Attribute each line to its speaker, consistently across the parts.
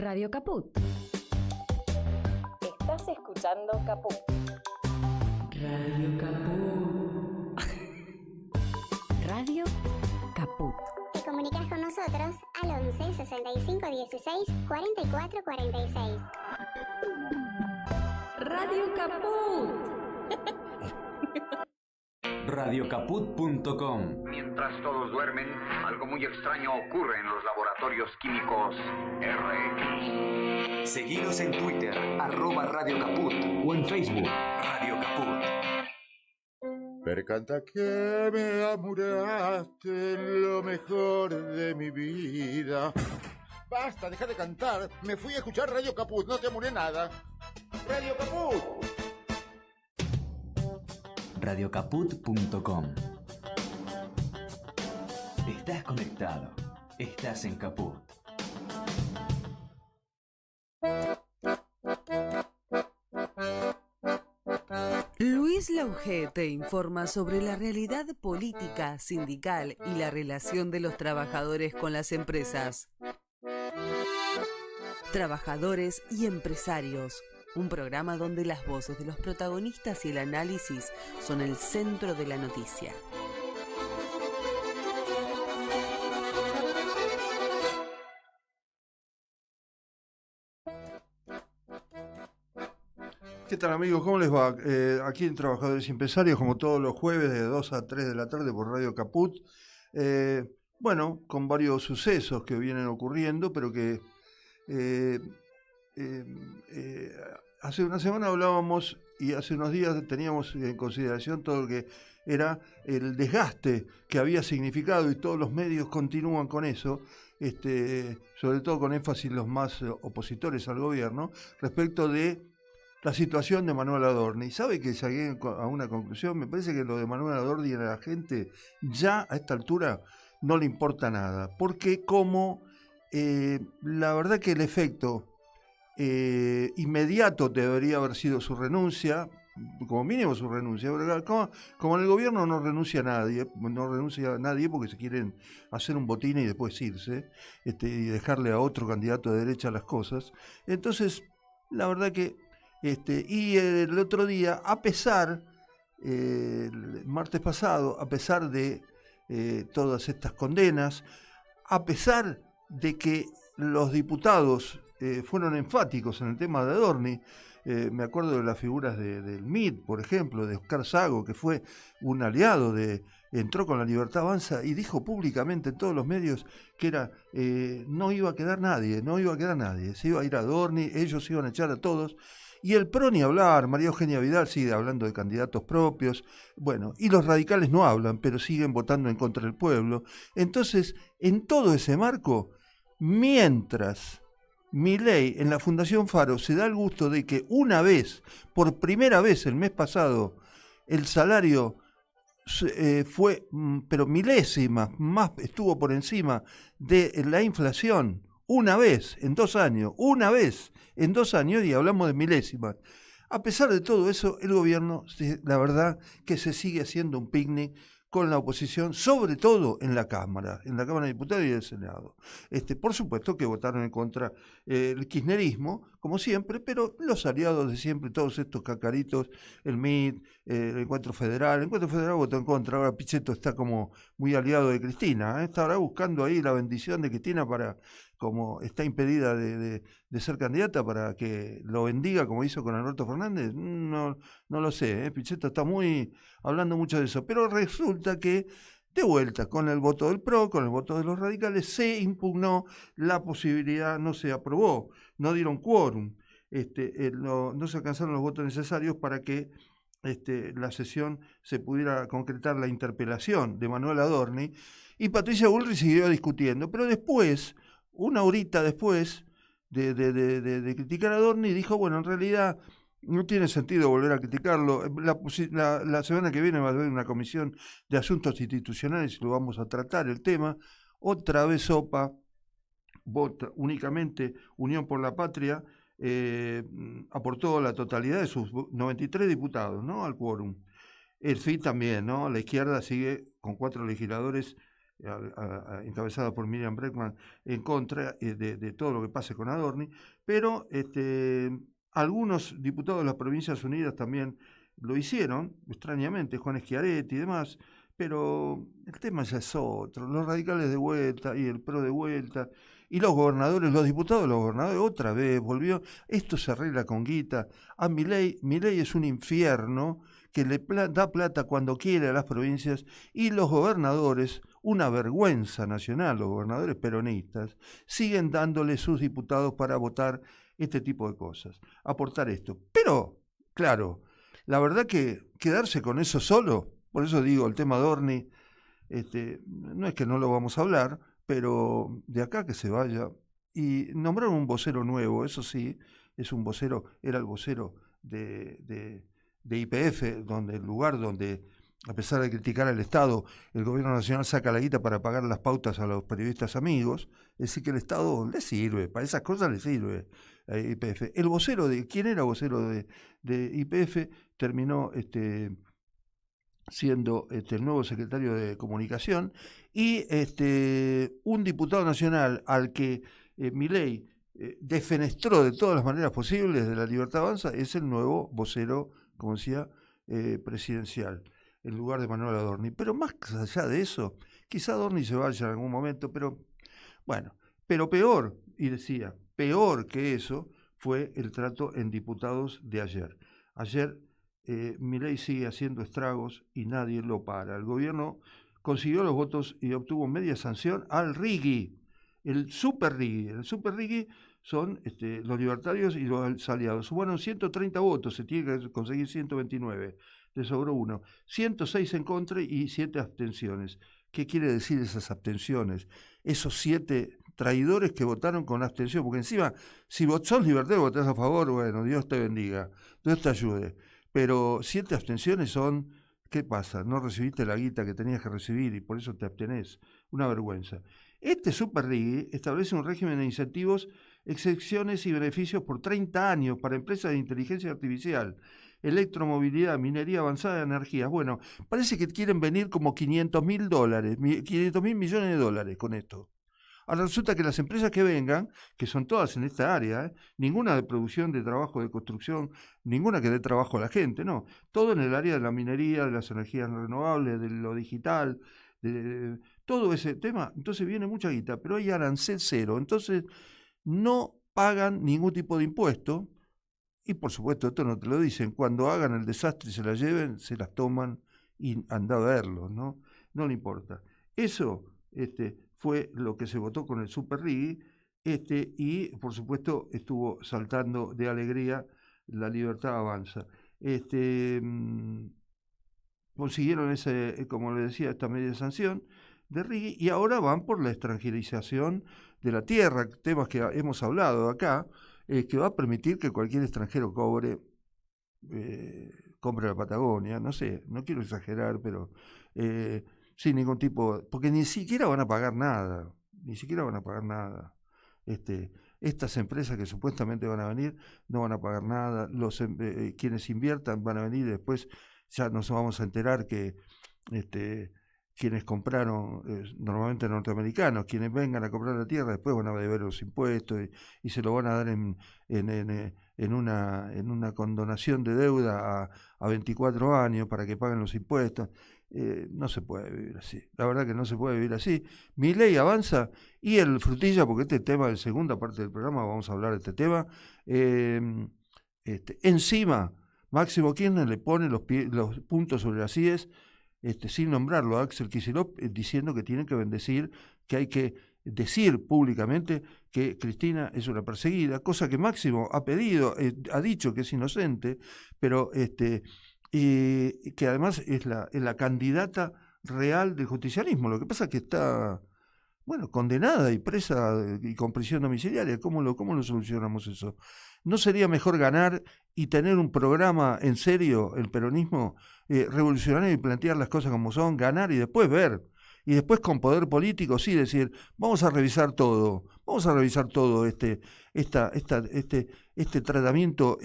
Speaker 1: Radio Caput.
Speaker 2: Estás escuchando Caput.
Speaker 1: Radio Caput. Radio Caput.
Speaker 3: Te comunicas con nosotros al 11 65 16 44 46.
Speaker 1: Radio Caput.
Speaker 4: Radiocaput.com.
Speaker 5: Mientras todos duermen, algo muy extraño ocurre en los laboratorios químicos RX.
Speaker 4: Seguinos en Twitter, @Radio Caput, o en Facebook, Radio Caput.
Speaker 6: Percanta que me amuraste en lo mejor de mi vida. Basta, deja de cantar. Me fui a escuchar Radio Caput, no te amuré nada. Radio Caput.
Speaker 4: Radiocaput.com. Estás conectado. Estás en Caput.
Speaker 7: Luis Lauge te informa sobre la realidad política, sindical y la relación de los trabajadores con las empresas. Trabajadores y empresarios. Un programa donde las voces de los protagonistas y el análisis son el centro de la noticia.
Speaker 8: ¿Qué tal, amigos? ¿Cómo les va? Aquí en Trabajadores y Empresarios, como todos los jueves de 2 a 3 de la tarde por Radio Caput. Bueno, con varios sucesos que vienen ocurriendo, pero que hace una semana hablábamos y hace unos días teníamos en consideración todo lo que era el desgaste que había significado, y todos los medios continúan con eso, sobre todo con énfasis los más opositores al gobierno, respecto de la situación de Manuel Adorni. ¿Sabe que llegué a una conclusión? Me parece que lo de Manuel Adorni a la gente ya a esta altura no le importa nada, porque como la verdad que el efecto inmediato debería haber sido su renuncia, como mínimo su renuncia, como en el gobierno no renuncia nadie porque se quieren hacer un botín y después irse, y dejarle a otro candidato de derecha las cosas. Entonces, la verdad que y el otro día, a pesar, el martes pasado, a pesar de todas estas condenas, a pesar de que los diputados fueron enfáticos en el tema de Adorni, me acuerdo de las figuras del MIT, por ejemplo, de Oscar Sago, que fue un aliado entró con La Libertad Avanza y dijo públicamente en todos los medios que no iba a quedar nadie, se iba a ir Adorni, ellos iban a echar a todos. Y el PRO ni hablar, María Eugenia Vidal sigue hablando de candidatos propios, bueno, y los radicales no hablan, pero siguen votando en contra del pueblo. Entonces, en todo ese marco, mientras Milei en la Fundación Faro se da el gusto de que una vez, por primera vez el mes pasado, el salario fue, pero milésimas, más estuvo por encima de la inflación, una vez en 2 años, y hablamos de milésimas. A pesar de todo eso, el gobierno, la verdad, que se sigue haciendo un picnic con la oposición, sobre todo en la Cámara de Diputados y del Senado. Por supuesto que votaron en contra el kirchnerismo, como siempre, pero los aliados de siempre, todos estos cacaritos, el MIT, el Encuentro Federal votó en contra. Ahora Pichetto está como muy aliado de Cristina, está ahora buscando ahí la bendición de Cristina para, como está impedida de ser candidata, para que lo bendiga como hizo con Alberto Fernández. No lo sé, Pichetto está hablando mucho de eso, pero resulta que de vuelta, con el voto del PRO, con el voto de los radicales, se impugnó la posibilidad, no se aprobó, no dieron quórum, no se alcanzaron los votos necesarios para que la sesión se pudiera concretar la interpelación de Manuel Adorni, y Patricia Bullrich siguió discutiendo, pero después, una horita después de criticar a Adorni, dijo, bueno, en realidad no tiene sentido volver a criticarlo. La semana que viene va a haber una comisión de asuntos institucionales y lo vamos a tratar el tema. Otra vez OPA vota únicamente Unión por la Patria, aportó la totalidad de sus 93 diputados, ¿no?, al quórum. El FI también, ¿no? La izquierda sigue con 4 legisladores encabezada por Miriam Bregman, en contra de todo lo que pase con Adorni, pero algunos diputados de las Provincias Unidas también lo hicieron, extrañamente, Juan Schiaretti y demás, pero el tema ya es otro, los radicales de vuelta y el PRO de vuelta, y los gobernadores, los diputados de los gobernadores otra vez volvió, esto se arregla con guita, a Milei es un infierno que le da plata cuando quiere a las provincias, y los gobernadores, una vergüenza nacional, los gobernadores peronistas, siguen dándole sus diputados para votar este tipo de cosas, aportar esto. Pero, claro, la verdad que quedarse con eso solo, por eso digo, el tema Adorni, no es que no lo vamos a hablar, pero de acá que se vaya. Y nombraron un vocero nuevo, eso sí, es un vocero, era el vocero de YPF, donde el lugar donde, a pesar de criticar al Estado, el gobierno nacional saca la guita para pagar las pautas a los periodistas amigos, es decir, que el Estado le sirve, para esas cosas le sirve a YPF. El vocero ¿quién era vocero de YPF? Terminó siendo el nuevo secretario de Comunicación, y un diputado nacional al que Milei defenestró de todas las maneras posibles de la Libertad Avanza es el nuevo vocero, como decía, presidencial, en lugar de Manuel Adorni. Pero más allá de eso, quizá Adorni se vaya en algún momento, pero bueno, pero peor, y decía, peor que eso fue el trato en diputados de ayer. Ayer Milei sigue haciendo estragos y nadie lo para. El gobierno consiguió los votos y obtuvo media sanción al RIGI, el Super RIGI. El Super RIGI son los libertarios y los aliados. Sumaron 130 votos, se tiene que conseguir 129. Le sobró uno. 106 en contra y 7 abstenciones. ¿Qué quiere decir esas abstenciones? Esos 7 traidores que votaron con abstención, porque encima, si sos libertario y votás a favor, bueno, Dios te bendiga, Dios te ayude. Pero 7 abstenciones son, ¿qué pasa? No recibiste la guita que tenías que recibir y por eso te abstenés. Una vergüenza. Este Super RIGI establece un régimen de incentivos, excepciones y beneficios por 30 años para empresas de inteligencia artificial, electromovilidad, minería avanzada de energías. Bueno, parece que quieren venir como $500 mil millones de dólares con esto. Ahora resulta que las empresas que vengan, que son todas en esta área, ninguna de producción, de trabajo, de construcción, ninguna que dé trabajo a la gente, no, todo en el área de la minería, de las energías renovables, de lo digital, de todo ese tema, entonces viene mucha guita, pero hay arancel cero, entonces no pagan ningún tipo de impuesto, y por supuesto esto no te lo dicen, cuando hagan el desastre y se las lleven, se las toman y anda a verlo, no le importa. Eso fue lo que se votó con el Super RIGI, y por supuesto estuvo saltando de alegría la Libertad Avanza. Consiguieron como le decía, esta media sanción de RIGI, y ahora van por la extranjerización de la tierra, temas que hemos hablado acá, que va a permitir que cualquier extranjero compre la Patagonia, no sé, no quiero exagerar, pero sin ningún tipo, porque ni siquiera van a pagar nada, estas empresas que supuestamente van a venir no van a pagar nada, quienes inviertan van a venir y después ya nos vamos a enterar que quienes compraron, normalmente norteamericanos, quienes vengan a comprar la tierra después van a deber los impuestos y se lo van a dar en una condonación de deuda a 24 años para que paguen los impuestos. No se puede vivir así, la verdad que no se puede vivir así. Milei avanza y el frutilla, porque este tema de segunda parte del programa vamos a hablar de este tema. Encima Máximo Kirchner le pone los puntos sobre las IES, sin nombrarlo a Axel Kicillof, diciendo que tienen que bendecir, que hay que decir públicamente que Cristina es una perseguida, cosa que Máximo ha pedido, ha dicho que es inocente, pero y que además es la candidata real del justicialismo. Lo que pasa es que está, condenada y presa y con prisión domiciliaria. ¿Cómo lo solucionamos eso? ¿No sería mejor ganar y tener un programa en serio, el peronismo, revolucionario y plantear las cosas como son, ganar y después ver? Y después con poder político sí decir, vamos a revisar todo este tratamiento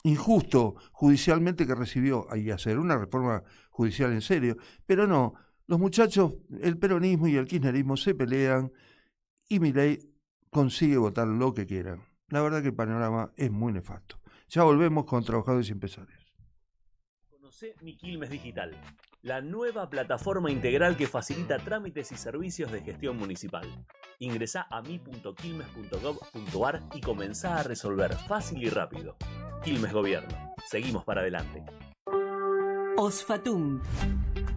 Speaker 8: injusto judicialmente que recibió, y hacer una reforma judicial en serio, pero no, los muchachos, el peronismo y el kirchnerismo se pelean y Milei consigue votar lo que quieran. La verdad que el panorama es muy nefasto. Ya volvemos con Trabajadores y Empresarios.
Speaker 9: Conocé Mi Quilmes Digital, la nueva plataforma integral que facilita trámites y servicios de gestión municipal. Ingresá a mi.quilmes.gov.ar y comenzá a resolver fácil y rápido. Quilmes Gobierno. Seguimos para adelante.
Speaker 7: Osfatum.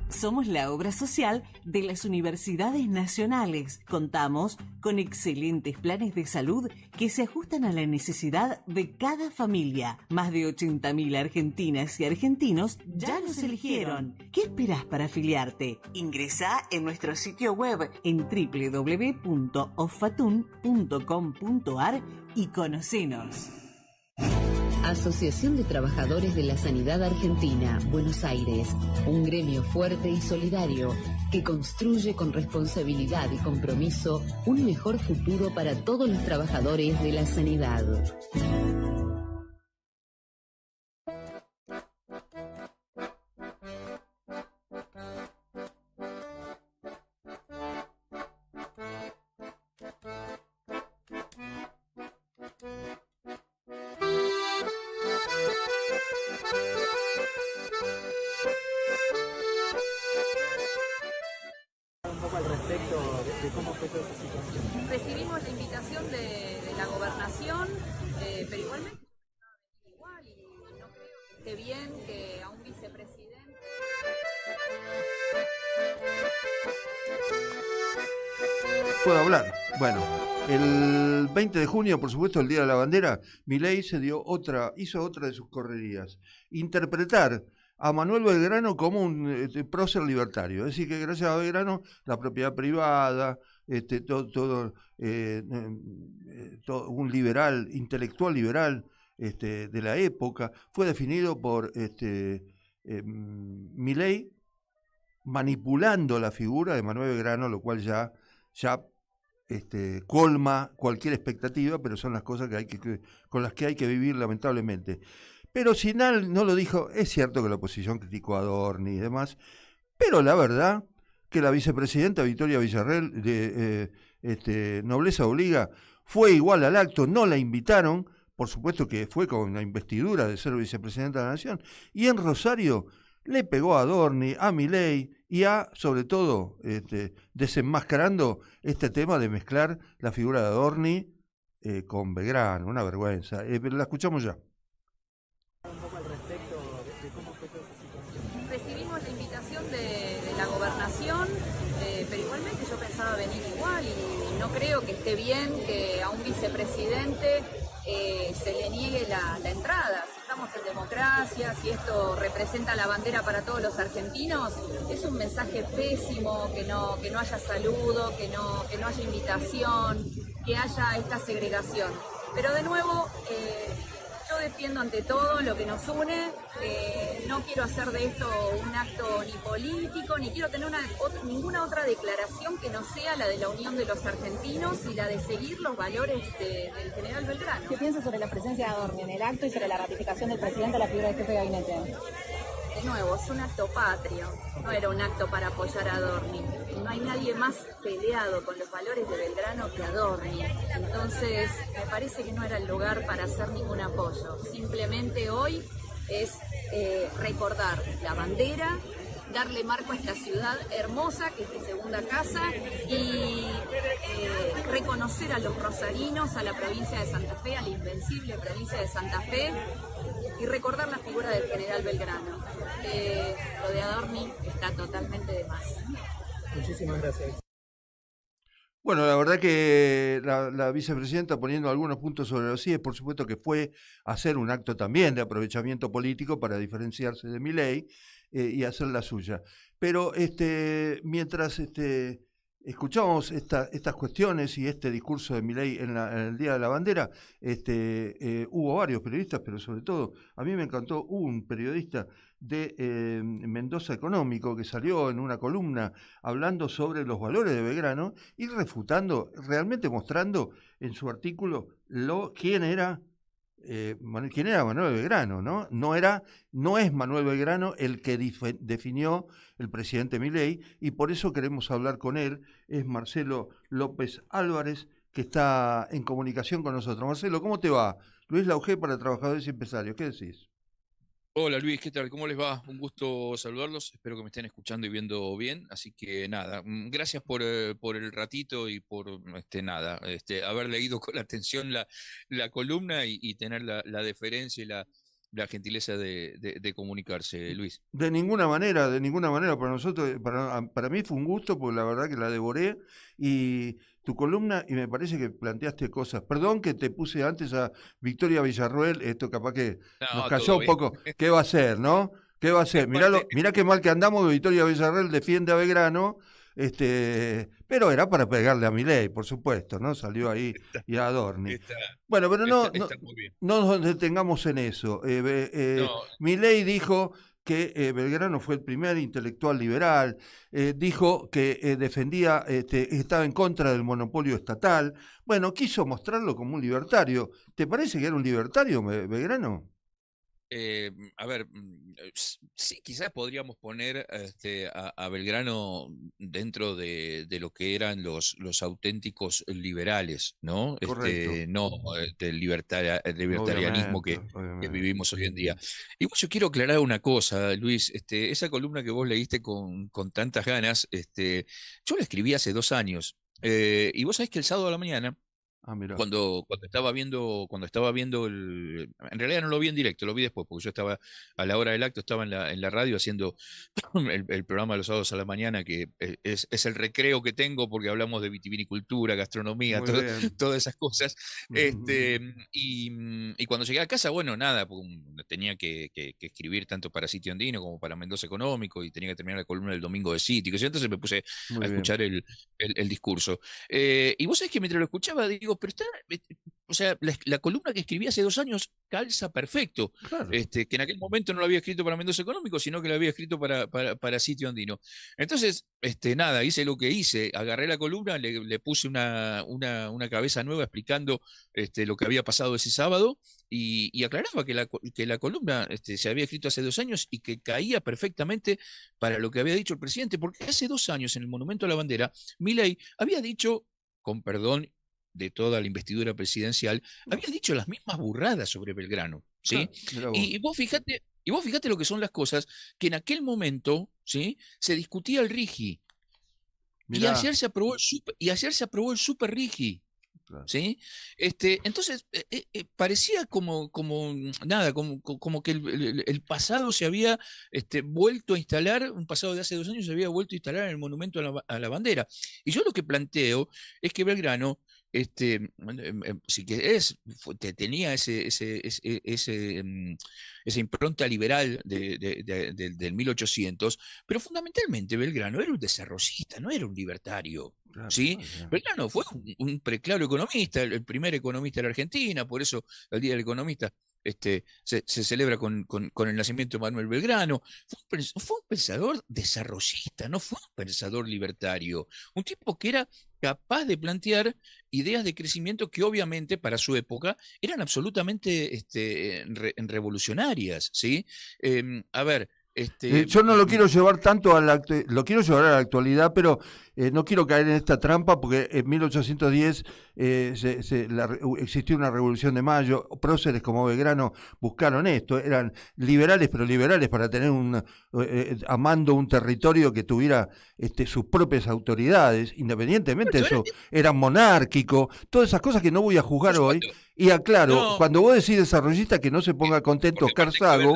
Speaker 7: Somos la obra social de las universidades nacionales. Contamos con excelentes planes de salud que se ajustan a la necesidad de cada familia. Más de 80.000 argentinas y argentinos ya nos eligieron. ¿Qué esperás para afiliarte? Ingresá en nuestro sitio web en www.osfatum.com.ar y conocenos.
Speaker 1: Asociación de Trabajadores de la Sanidad Argentina, Buenos Aires. Un gremio fuerte y solidario que construye con responsabilidad y compromiso un mejor futuro para todos los trabajadores de la sanidad.
Speaker 2: Recibimos la invitación de la gobernación, pero igualmente igual y no creo que esté bien que a un vicepresidente...
Speaker 8: ¿Puedo hablar? Bueno, el 20 de junio, por supuesto, el Día de la Bandera, Milei hizo otra de sus correrías. Interpretar a Manuel Belgrano como un prócer libertario. Es decir, que gracias a Belgrano la propiedad privada, todo un liberal, intelectual liberal de la época, fue definido por Milei manipulando la figura de Manuel Belgrano, lo cual ya colma cualquier expectativa, pero son las cosas con las que hay que vivir lamentablemente. Pero si no lo dijo, es cierto que la oposición criticó a Adorni y demás, pero la verdad que la vicepresidenta Victoria Villarreal de Nobleza Obliga fue igual al acto, no la invitaron, por supuesto que fue con la investidura de ser vicepresidenta de la Nación, y en Rosario le pegó a Adorni, a Milei y sobre todo, desenmascarando este tema de mezclar la figura de Adorni con Belgrano, una vergüenza. La escuchamos ya.
Speaker 2: Recibimos la invitación de la gobernación, pero igualmente yo pensaba venir igual y no creo que esté bien que a un vicepresidente se le niegue la entrada. Si estamos en democracia, si esto representa la bandera para todos los argentinos, es un mensaje pésimo que no haya saludo, que no haya invitación, que haya esta segregación. Pero de nuevo, yo defiendo ante todo lo que nos une, no quiero hacer de esto un acto ni político, ni quiero tener ninguna otra declaración que no sea la de la unión de los argentinos y la de seguir los valores del general Belgrano.
Speaker 10: ¿Qué piensas sobre la presencia de Adorni en el acto y sobre la ratificación del presidente a la figura del jefe de gabinete?
Speaker 2: De nuevo, es un acto patrio, no era un acto para apoyar a Adorni. No hay nadie más peleado con los valores de Belgrano que Adorni. Entonces, me parece que no era el lugar para hacer ningún apoyo. Simplemente hoy es recordar la bandera, darle marco a esta ciudad hermosa, que es mi segunda casa, y reconocer a los rosarinos, a la provincia de Santa Fe, a la invencible provincia de Santa Fe, y recordar la figura del general Belgrano. Lo de Adorni está totalmente de más.
Speaker 10: Muchísimas gracias.
Speaker 8: Bueno, la verdad que la vicepresidenta, poniendo algunos puntos sobre los IES, por supuesto que fue a hacer un acto también de aprovechamiento político para diferenciarse de Milei y hacer la suya. Pero mientras escuchamos estas cuestiones y este discurso de Milei en el Día de la Bandera, hubo varios periodistas, pero sobre todo a mí me encantó un periodista de Mendoza Económico que salió en una columna hablando sobre los valores de Belgrano y refutando, realmente mostrando en su artículo quién era ¿quién era Manuel Belgrano? No es Manuel Belgrano el que definió el presidente Milei, y por eso queremos hablar con él. Es Marcelo López Álvarez, que está en comunicación con nosotros. Marcelo, ¿cómo te va? Luis Laugé para Trabajadores y Empresarios, ¿qué decís?
Speaker 11: Hola Luis, ¿qué tal? ¿Cómo les va? Un gusto saludarlos, espero que me estén escuchando y viendo bien, así que nada, gracias por el ratito y por haber leído con atención la columna y tener la deferencia y la gentileza de comunicarse, Luis.
Speaker 8: De ninguna manera, para nosotros, para mí fue un gusto, porque la verdad que la devoré, y tu columna, y me parece que planteaste cosas. Perdón que te puse antes a Victoria Villarroel, esto capaz que nos cayó un poco. ¿Qué va a hacer, no? ¿Qué va a hacer? Mirá qué mal que andamos, Victoria Villarroel defiende a Belgrano, pero era para pegarle a Milei, por supuesto, ¿no? Salió ahí y a Adorni. Bueno, pero no nos detengamos en eso. Milei dijo que Belgrano fue el primer intelectual liberal, dijo que defendía, estaba en contra del monopolio estatal. Bueno, quiso mostrarlo como un libertario. ¿Te parece que era un libertario, Belgrano?
Speaker 11: A ver, sí, quizás podríamos poner a Belgrano dentro de lo que eran los auténticos liberales, ¿no? No del libertarianismo que vivimos hoy en día. Y yo quiero aclarar una cosa, Luis, esa columna que vos leíste con tantas ganas, yo la escribí hace 2 años, y vos sabés que el sábado a la mañana, cuando estaba viendo en realidad no lo vi en directo, lo vi después, porque yo estaba a la hora del acto, estaba en la radio haciendo el programa de los sábados a la mañana, que es el recreo que tengo, porque hablamos de vitivinicultura, gastronomía, todas esas cosas. Y cuando llegué a casa, bueno, nada, tenía que escribir tanto para Sitio Andino como para Mendoza Económico, y tenía que terminar la columna del domingo de Sitio, entonces me puse a escuchar el discurso. Y vos sabés que mientras lo escuchaba, digo, pero o sea, la columna que escribí hace 2 años calza perfecto. Claro. Que en aquel momento no lo había escrito para Mendoza Económico, sino que lo había escrito para Sitio Andino. Entonces, nada, hice lo que hice, agarré la columna, le puse una cabeza nueva explicando lo que había pasado ese sábado, y aclaraba que la columna se había escrito hace 2 años y que caía perfectamente para lo que había dicho el presidente, porque hace 2 años en el Monumento a la Bandera, Milei había dicho, con perdón de toda la investidura presidencial, había dicho las mismas burradas sobre Belgrano, ¿sí? Y vos fíjate lo que son las cosas, que en aquel momento, ¿sí?, se discutía el RIGI, y ayer se aprobó el super RIGI. ¿Sí? Entonces parecía como que el pasado se había vuelto a instalar, un pasado de hace 2 años se había vuelto a instalar en el Monumento a la Bandera. Y yo lo que planteo es que Belgrano, sí que tenía esa impronta liberal del 1800, pero fundamentalmente Belgrano era un desarrollista, no era un libertario. Claro, ¿sí? Claro. Belgrano fue un preclaro economista, el primer economista de la Argentina, por eso el Día del Economista se celebra con el nacimiento de Manuel Belgrano. Fue un pensador desarrollista, no fue un pensador libertario, un tipo que era capaz de plantear ideas de crecimiento que obviamente para su época eran absolutamente revolucionarias, ¿sí? A ver,
Speaker 8: yo no lo quiero llevar tanto lo quiero llevar a la actualidad, pero no quiero caer en esta trampa, porque en 1810 existió una revolución de mayo. Próceres como Belgrano buscaron esto, eran liberales, pero liberales para tener amando un territorio que tuviera sus propias autoridades, independientemente de eso, eran monárquicos, todas esas cosas que no voy a juzgar hoy. Y aclaro, cuando vos decís desarrollista, que no se ponga contento Oscar Sago,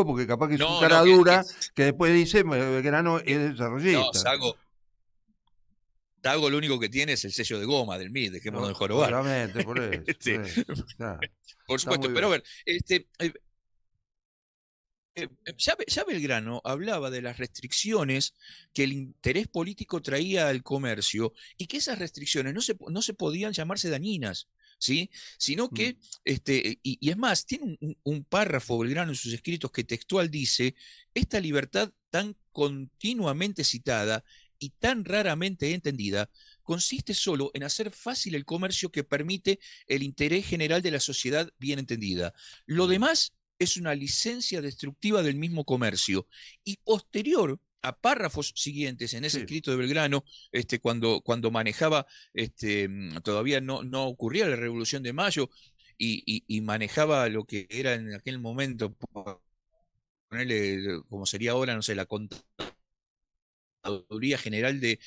Speaker 8: porque capaz que es un cara dura, que después dice Belgrano es desarrollista.
Speaker 11: No, Sago lo único que tiene es el sello de goma del MID, dejémonos de jorobar.
Speaker 8: Obviamente, por eso.
Speaker 11: Por supuesto, pero a ver, ya Belgrano hablaba de las restricciones que el interés político traía al comercio, y que esas restricciones no se podían llamarse dañinas, ¿sí? Sino que, y es más, tiene un párrafo Belgrano en sus escritos que textual dice: esta libertad tan continuamente citada y tan raramente entendida consiste solo en hacer fácil el comercio que permite el interés general de la sociedad bien entendida. Lo demás es una licencia destructiva del mismo comercio. Y posterior a párrafos siguientes en ese escrito de Belgrano, cuando manejaba, todavía no ocurría la Revolución de Mayo, y manejaba lo que era en aquel momento, ponerle, como sería ahora, no sé, la Contaduría General de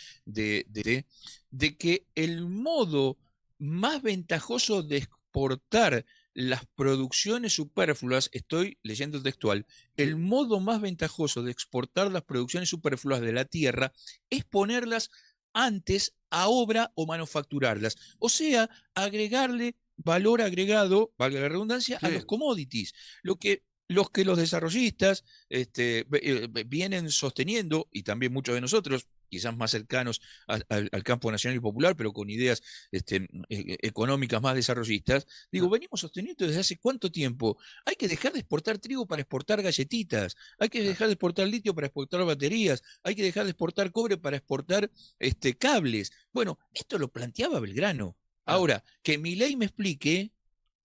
Speaker 11: que el modo más ventajoso de exportar las producciones superfluas, estoy leyendo el textual, el modo más ventajoso de exportar las producciones superfluas de la tierra es ponerlas antes a obra o manufacturarlas, o sea, agregarle valor agregado, valga la redundancia, a los commodities, los que los desarrollistas vienen sosteniendo, y también muchos de nosotros, quizás más cercanos al campo nacional y popular, pero con ideas económicas más desarrollistas, venimos sosteniendo desde hace cuánto tiempo. Hay que dejar de exportar trigo para exportar galletitas, hay que dejar de exportar litio para exportar baterías, hay que dejar de exportar cobre para exportar cables. Bueno, esto lo planteaba Belgrano. Ahora, que Milei me explique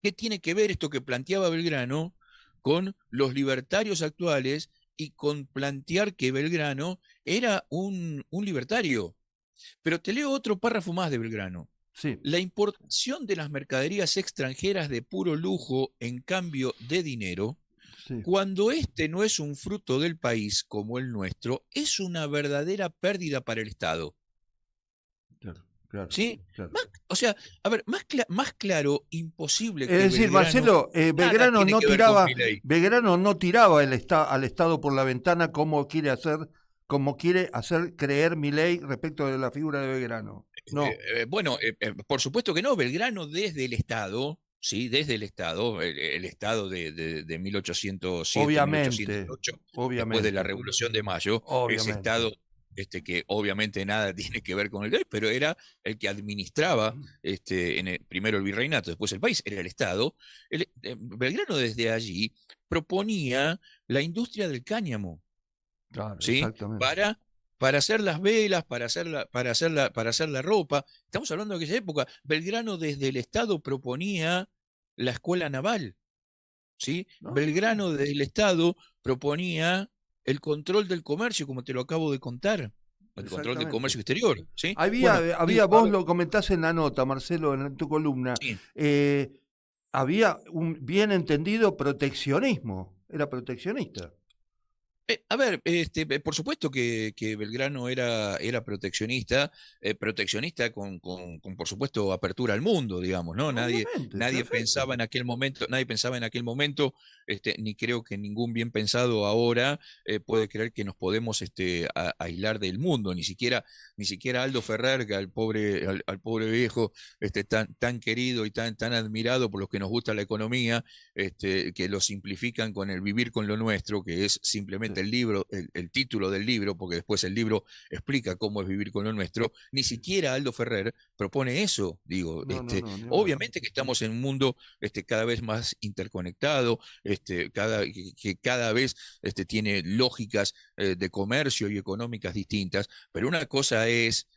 Speaker 11: qué tiene que ver esto que planteaba Belgrano con los libertarios actuales y con plantear que Belgrano era un libertario. Pero te leo otro párrafo más de Belgrano.
Speaker 8: Sí.
Speaker 11: La importación de las mercaderías extranjeras de puro lujo en cambio de dinero, cuando este no es un fruto del país como el nuestro, es una verdadera pérdida para el Estado.
Speaker 8: Claro,
Speaker 11: ¿sí?
Speaker 8: Claro.
Speaker 11: O sea, a ver, más claro, imposible que
Speaker 8: Es decir,
Speaker 11: Belgrano,
Speaker 8: Marcelo, Belgrano
Speaker 11: tiene
Speaker 8: no
Speaker 11: que ver
Speaker 8: tiraba,
Speaker 11: con Milei.
Speaker 8: Belgrano no tiraba al Estado por la ventana como quiere hacer creer Milei respecto de la figura de Belgrano. No.
Speaker 11: Por supuesto que no. Belgrano desde el Estado, sí, desde el Estado de 1807,
Speaker 8: Obviamente,
Speaker 11: 1808,
Speaker 8: obviamente.
Speaker 11: después de la Revolución de Mayo, ese Estado que obviamente nada tiene que ver con el país, pero era el que administraba primero el virreinato, después el país, era el Estado. Belgrano desde allí proponía la industria del cáñamo,
Speaker 8: claro,
Speaker 11: ¿sí?
Speaker 8: Exactamente.
Speaker 11: Para hacer las velas, para hacer la ropa. Estamos hablando de aquella época. Belgrano desde el Estado proponía la escuela naval, ¿sí? Belgrano desde el Estado proponía el control del comercio, como te lo acabo de contar, el control del comercio exterior, ¿sí?
Speaker 8: Vos lo comentás en la nota, Marcelo, en tu columna,
Speaker 11: sí.
Speaker 8: Había un bien entendido proteccionismo, era proteccionista.
Speaker 11: A ver, por supuesto que Belgrano era proteccionista, proteccionista con, por supuesto, apertura al mundo, digamos, ¿no? Nadie pensaba en aquel momento, ni creo que ningún bien pensado ahora puede creer que nos podemos aislar del mundo, ni siquiera Aldo Ferrer, que al pobre viejo tan querido y tan admirado por los que nos gusta la economía, que lo simplifican con el vivir con lo nuestro, que es simplemente el libro, el título del libro, porque después el libro explica cómo es vivir con lo nuestro. Ni siquiera Aldo Ferrer propone eso, digo. Obviamente que estamos en un mundo cada vez más interconectado, que cada vez tiene lógicas de comercio y económicas distintas, pero una cosa es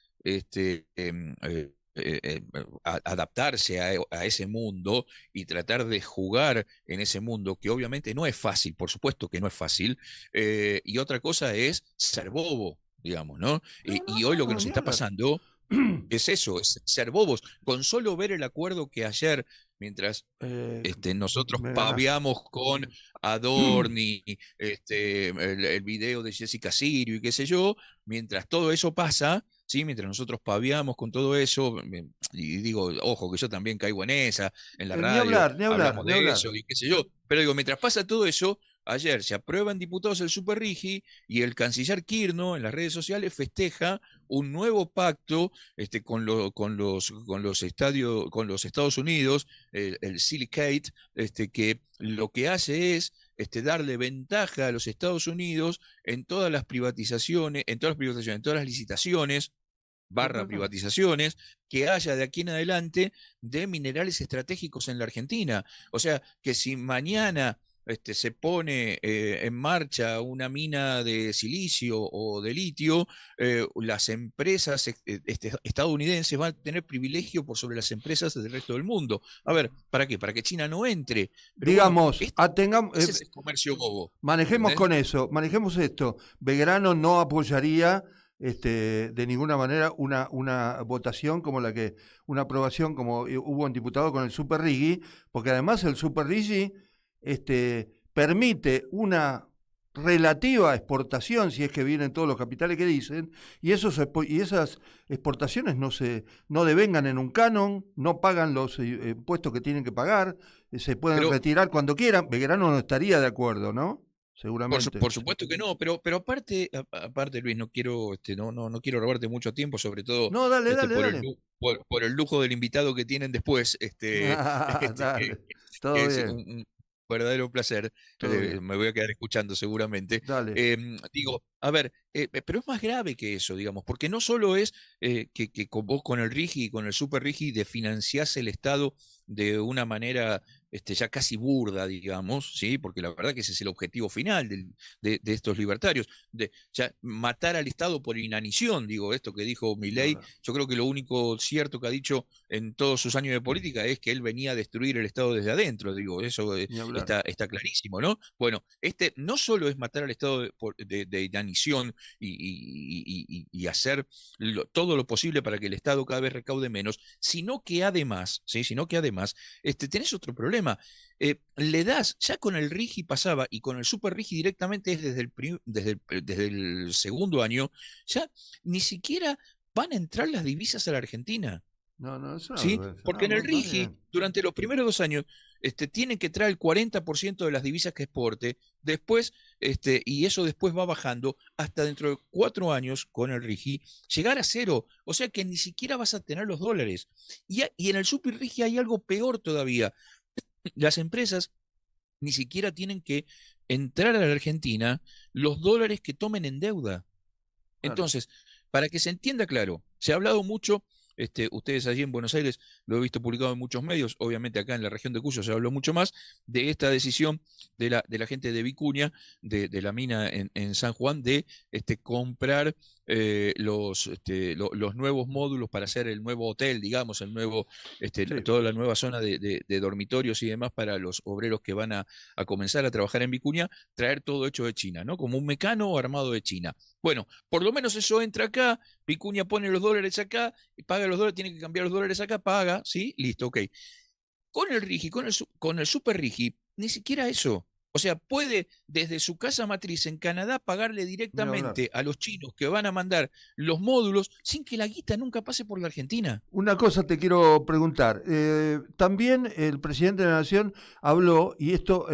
Speaker 11: adaptarse a ese mundo y tratar de jugar en ese mundo, que obviamente no es fácil, por supuesto que no es fácil, y otra cosa es ser bobo, digamos, ¿no? Y hoy lo que nos está pasando es eso, es ser bobos. Con solo ver el acuerdo que ayer, mientras nosotros paviamos con Adorni, el video de Jessica Sirio y qué sé yo, mientras todo eso pasa, ¿sí? Mientras nosotros paviamos con todo eso, y digo, ojo, que yo también caigo en esa, en la radio, hablamos de eso y qué sé yo, pero digo, mientras pasa todo eso, ayer se aprueba en diputados el Superrigi y el canciller Kirchner en las redes sociales festeja un nuevo pacto con los Estados Unidos, el Silicate, que lo que hace es darle ventaja a los Estados Unidos en todas las privatizaciones, en todas las licitaciones, privatizaciones, que haya de aquí en adelante de minerales estratégicos en la Argentina. O sea, que si mañana se pone en marcha una mina de silicio o de litio, las empresas estadounidenses van a tener privilegio por sobre las empresas del resto del mundo. A ver, ¿para qué? Para que China no entre. Pero
Speaker 8: Digamos,
Speaker 11: bueno, ese es el comercio bobo.
Speaker 8: manejemos
Speaker 11: ¿Entendés?
Speaker 8: con eso, manejemos esto. Belgrano no apoyaría de ninguna manera una votación como una aprobación como hubo en diputado con el Super Rigi, porque además el Super Rigi permite una relativa exportación, si es que vienen todos los capitales que dicen, y esas exportaciones no devengan en un canon, no pagan los impuestos que tienen que pagar, se pueden retirar cuando quieran. Belgrano no estaría de acuerdo, ¿no? Seguramente.
Speaker 11: Por supuesto que no, pero aparte, Luis, no quiero, no quiero robarte mucho tiempo, sobre todo
Speaker 8: No, dale,
Speaker 11: dale.
Speaker 8: dale.
Speaker 11: Por el lujo del invitado que tienen después,
Speaker 8: Dale, todo
Speaker 11: es
Speaker 8: bien.
Speaker 11: un verdadero placer. Me voy a quedar escuchando seguramente.
Speaker 8: Dale.
Speaker 11: Digo, a ver, pero es más grave que eso, digamos, porque no solo es que vos con el RIGI y con el Super RIGI desfinanciás el Estado de una manera ya casi burda, digamos, ¿sí? Porque la verdad que ese es el objetivo final de estos libertarios, de ya matar al Estado por inanición, digo, esto que dijo Milei. Yo creo que lo único cierto que ha dicho en todos sus años de política es que él venía a destruir el Estado desde adentro, digo, eso está clarísimo, ¿no? Bueno, no solo es matar al Estado de inanición y hacer todo lo posible para que el Estado cada vez recaude menos, sino que además, ¿sí? Tenés otro problema. Le das, ya con el RIGI pasaba y con el Super RIGI directamente es desde el segundo año, ya ni siquiera van a entrar las divisas a la Argentina.
Speaker 8: No, eso
Speaker 11: ¿Sí? Porque en el RIGI, durante los primeros 2 años, tienen que traer el 40% de las divisas que exporte, después, y eso después va bajando hasta dentro de 4 años con el RIGI, llegar a 0, o sea que ni siquiera vas a tener los dólares. Y en el Super RIGI hay algo peor todavía. Las empresas ni siquiera tienen que entrar a la Argentina los dólares que tomen en deuda. Entonces, para que se entienda claro, se ha hablado mucho, ustedes allí en Buenos Aires, lo he visto publicado en muchos medios, obviamente acá en la región de Cuyo se habló mucho más, de esta decisión de la gente de Vicuña, de la mina en San Juan, de comprar los nuevos módulos para hacer el nuevo hotel, digamos, toda la nueva zona de dormitorios y demás para los obreros que van a comenzar a trabajar en Vicuña, traer todo hecho de China, ¿no? Como un mecano armado de China. Bueno, por lo menos eso entra acá, Vicuña pone los dólares acá, paga los dólares, tiene que cambiar los dólares acá, paga, ¿sí? Listo, ok. Con el RIGI, con el Super RIGI, ni siquiera eso. O sea, puede desde su casa matriz en Canadá pagarle directamente a los chinos que van a mandar los módulos sin que la guita nunca pase por la Argentina.
Speaker 8: Una cosa te quiero preguntar. También el presidente de la Nación habló, y esto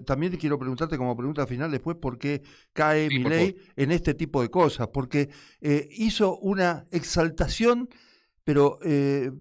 Speaker 8: también te quiero preguntarte como pregunta final después, ¿por qué cae Milei en este tipo de cosas? Porque hizo una exaltación, pero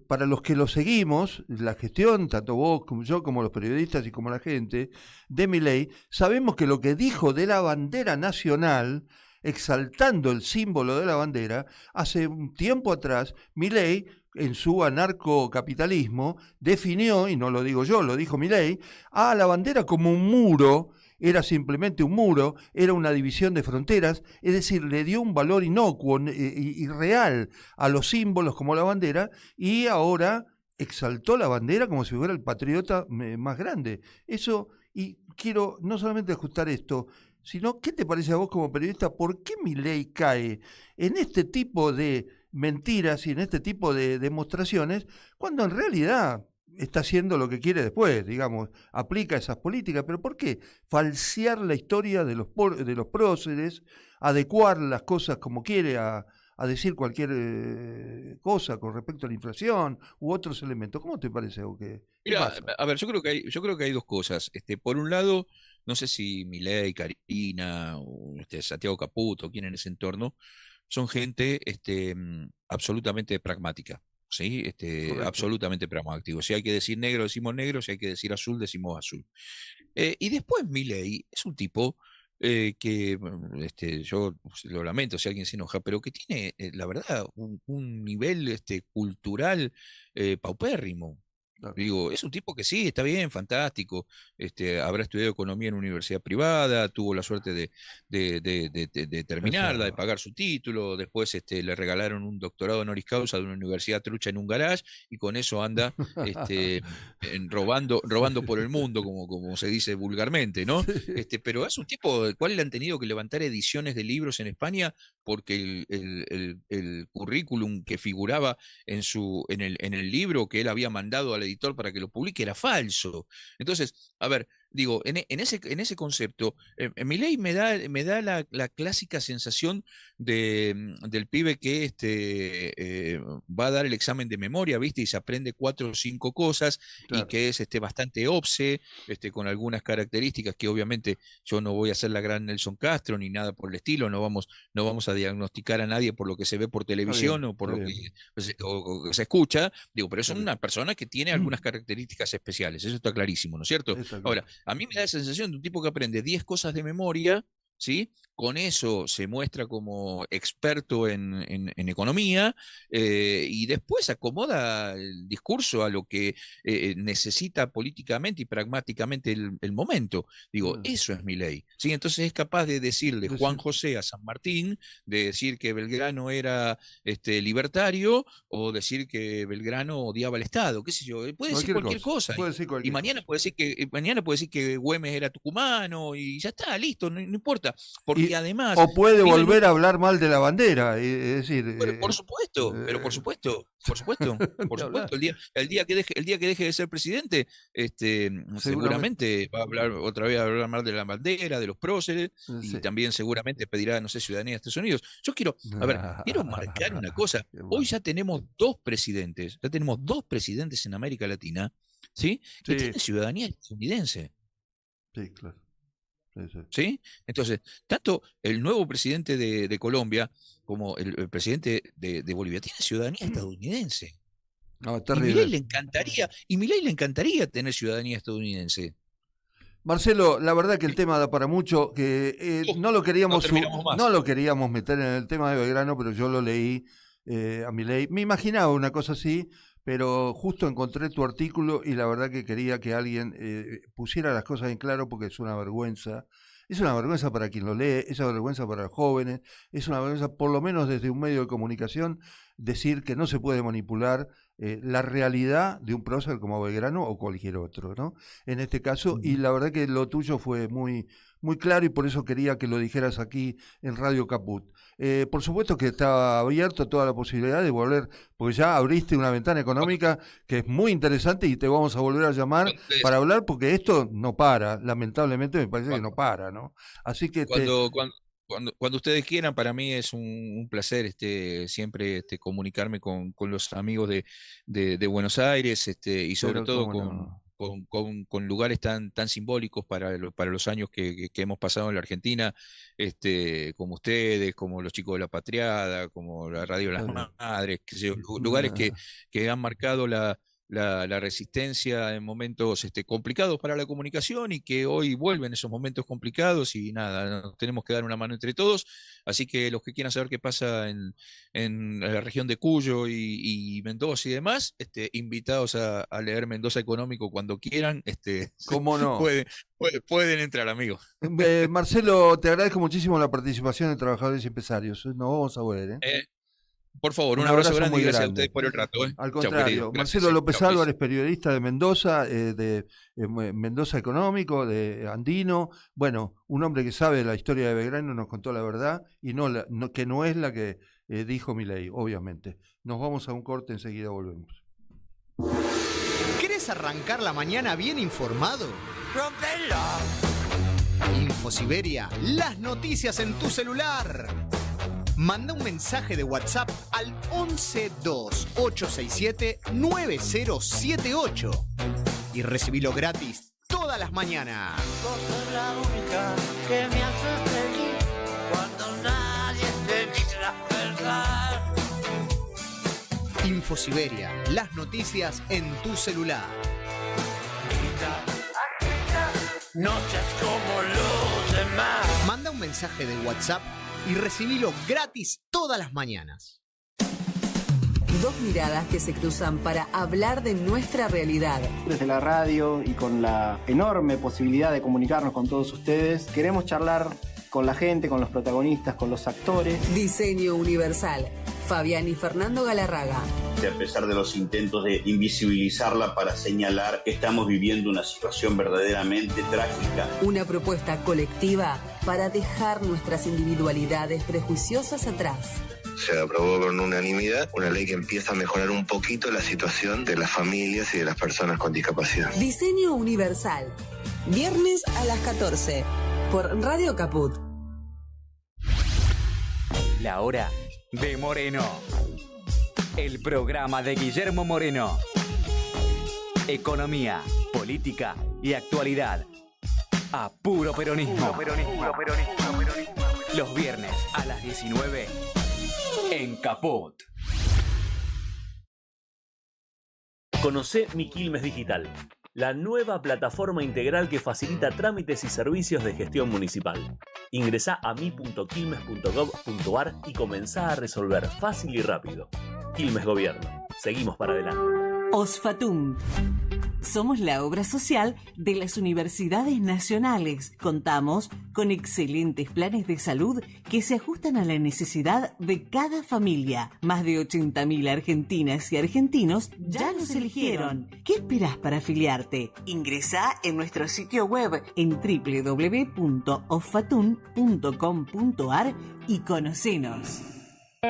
Speaker 8: para los que lo seguimos, la gestión, tanto vos como yo, como los periodistas y como la gente de Milei, sabemos que lo que dijo de la bandera nacional, exaltando el símbolo de la bandera, hace un tiempo atrás, Milei, en su anarcocapitalismo, definió, y no lo digo yo, lo dijo Milei, a la bandera como un muro. Era simplemente un muro, era una división de fronteras, es decir, le dio un valor inocuo y real a los símbolos como la bandera, y ahora exaltó la bandera como si fuera el patriota más grande. Eso, y quiero no solamente ajustar esto, sino, ¿qué te parece a vos como periodista? ¿Por qué Milei cae en este tipo de mentiras y en este tipo de demostraciones, cuando en realidad está haciendo lo que quiere después, digamos, aplica esas políticas? Pero ¿por qué falsear la historia de los próceres, adecuar las cosas como quiere a decir cualquier cosa con respecto a la inflación u otros elementos? ¿Cómo te parece?
Speaker 11: Mira, a ver, yo creo que hay 2 cosas. Por un lado, no sé si Milei, Karina, o Santiago Caputo, quien en ese entorno, son gente absolutamente pragmática. ¿Sí? Absolutamente pragmático. Si hay que decir negro, decimos negro; si hay que decir azul, decimos azul. Y después Milei es un tipo que yo lo lamento si alguien se enoja, pero que tiene, la verdad, un nivel cultural paupérrimo.
Speaker 8: Claro.
Speaker 11: Digo, es un tipo que sí, está bien, fantástico. Habrá estudiado economía en una universidad privada, tuvo la suerte de terminarla, de pagar su título. Después le regalaron un doctorado honoris causa de una universidad trucha en un garage, y con eso anda robando por el mundo, como se dice vulgarmente, ¿no? Pero es un tipo del cual le han tenido que levantar ediciones de libros en España porque el currículum que figuraba en el libro que él había mandado al editor para que lo publique era falso. Entonces, a ver, digo, en ese concepto, Milei me da la clásica sensación del pibe que va a dar el examen de memoria, ¿viste? Y se aprende 4 o 5 cosas, claro, y que es bastante obse, con algunas características que obviamente yo no voy a ser la gran Nelson Castro ni nada por el estilo, no vamos a diagnosticar a nadie por lo que se ve por televisión o por lo que se escucha, digo, pero es una persona que tiene algunas características especiales, eso está clarísimo, ¿no es cierto? Ahora, a mí me da la sensación de un tipo que aprende 10 cosas de memoria, ¿sí? Con eso se muestra como experto en economía, y después acomoda el discurso a lo que necesita políticamente y pragmáticamente el momento. Digo, eso es Milei, ¿sí? Entonces es capaz de decirle Juan José a San Martín, de decir que Belgrano era libertario, o decir que Belgrano odiaba al Estado, qué sé yo, puede decir cualquier cosa. Y mañana puede decir que Güemes era tucumano, y ya está, listo, no importa. Porque además,
Speaker 8: o puede volver a hablar mal de la bandera, es decir,
Speaker 11: por supuesto, el día que deje de ser presidente, seguramente va a hablar otra vez, mal de la bandera, de los próceres, y también seguramente pedirá, no sé, ciudadanía de Estados Unidos. Yo quiero marcar una cosa. Hoy ya tenemos 2 presidentes en América Latina, ¿sí? Que tienen ciudadanía estadounidense.
Speaker 8: Sí, claro.
Speaker 11: ¿Sí? Entonces, tanto el nuevo presidente de Colombia como el presidente de Bolivia tiene ciudadanía estadounidense.
Speaker 8: No,
Speaker 11: y Milei le encantaría tener ciudadanía estadounidense.
Speaker 8: Marcelo, la verdad que el tema da para mucho, que no lo queríamos meter en el tema de Belgrano, pero yo lo leí a Milei. Me imaginaba una cosa así, pero justo encontré tu artículo y la verdad que quería que alguien pusiera las cosas en claro, porque es una vergüenza. Es una vergüenza para quien lo lee, es una vergüenza para los jóvenes, es una vergüenza, por lo menos desde un medio de comunicación, decir que no se puede manipular la realidad de un prócer como Belgrano o cualquier otro, ¿no? En este caso, y la verdad que lo tuyo fue muy, muy claro, y por eso quería que lo dijeras aquí en Radio Caput. Por supuesto que está abierto toda la posibilidad de volver, porque ya abriste una ventana económica que es muy interesante y te vamos a volver a llamar para hablar, porque esto no para, lamentablemente me parece que no para, ¿no? Así que
Speaker 11: cuando ustedes quieran, para mí es un placer siempre comunicarme con los amigos de Buenos Aires, y sobre todo con lugares tan simbólicos para los años que hemos pasado en la Argentina, como ustedes, como los chicos de La Patriada, como la Radio Las Madres, lugares que han marcado la resistencia en momentos complicados para la comunicación, y que hoy vuelven esos momentos complicados, y nada, nos tenemos que dar una mano entre todos. Así que los que quieran saber qué pasa en la región de Cuyo y Mendoza y demás, invitados a leer Mendoza Económico cuando quieran.
Speaker 8: ¿Cómo no?
Speaker 11: Pueden entrar, amigos.
Speaker 8: Marcelo, te agradezco muchísimo la participación de Trabajadores y Empresarios. Nos vamos a ver,
Speaker 11: Por favor, un abrazo grande y gracias a ustedes por el rato.
Speaker 8: Al contrario, Marcelo López Álvarez, periodista de Mendoza, de Mendoza Económico, de Andino. Bueno, un hombre que sabe la historia de Belgrano, nos contó la verdad, y que no es la que dijo Milei, obviamente. Nos vamos a un corte, enseguida volvemos.
Speaker 12: ¿Querés arrancar la mañana bien informado? ¡Rompela! InfoSiberia, las noticias en tu celular. Manda un mensaje de WhatsApp al 1128679078 y recibilo gratis todas las mañanas.
Speaker 13: Vos sos la única que me haces feliz cuando nadie te dice la verdad.
Speaker 12: InfoSiberia, las noticias en tu celular.
Speaker 13: No seas como los demás.
Speaker 12: Manda un mensaje de WhatsApp y recibilo gratis todas las mañanas.
Speaker 1: Dos miradas que se cruzan para hablar de nuestra realidad.
Speaker 14: Desde la radio y con la enorme posibilidad de comunicarnos con todos ustedes, queremos charlar con la gente, con los protagonistas, con los actores.
Speaker 1: Diseño Universal. Fabián y Fernando Galarraga.
Speaker 15: Que a pesar de los intentos de invisibilizarla para señalar que estamos viviendo una situación verdaderamente trágica.
Speaker 1: Una propuesta colectiva para dejar nuestras individualidades prejuiciosas atrás.
Speaker 16: Se aprobó con unanimidad una ley que empieza a mejorar un poquito la situación de las familias y de las personas con discapacidad.
Speaker 1: Diseño Universal. Viernes a las 14 por Radio Caput.
Speaker 17: La hora de Moreno. El programa de Guillermo Moreno. Economía, política y actualidad. A puro peronismo. Los viernes a las 19 en Caput.
Speaker 9: Conocé Mi Quilmes Digital, la nueva plataforma integral que facilita trámites y servicios de gestión municipal. Ingresá a mi.quilmes.gov.ar y comenzá a resolver fácil y rápido. Quilmes Gobierno. Seguimos para adelante.
Speaker 7: Osfatum. Somos la obra social de las universidades nacionales. Contamos con excelentes planes de salud que se ajustan a la necesidad de cada familia. Más de 80.000 argentinas y argentinos ya nos eligieron. ¿Qué esperás para afiliarte? Ingresá en nuestro sitio web en www.osfatum.com.ar y conocenos.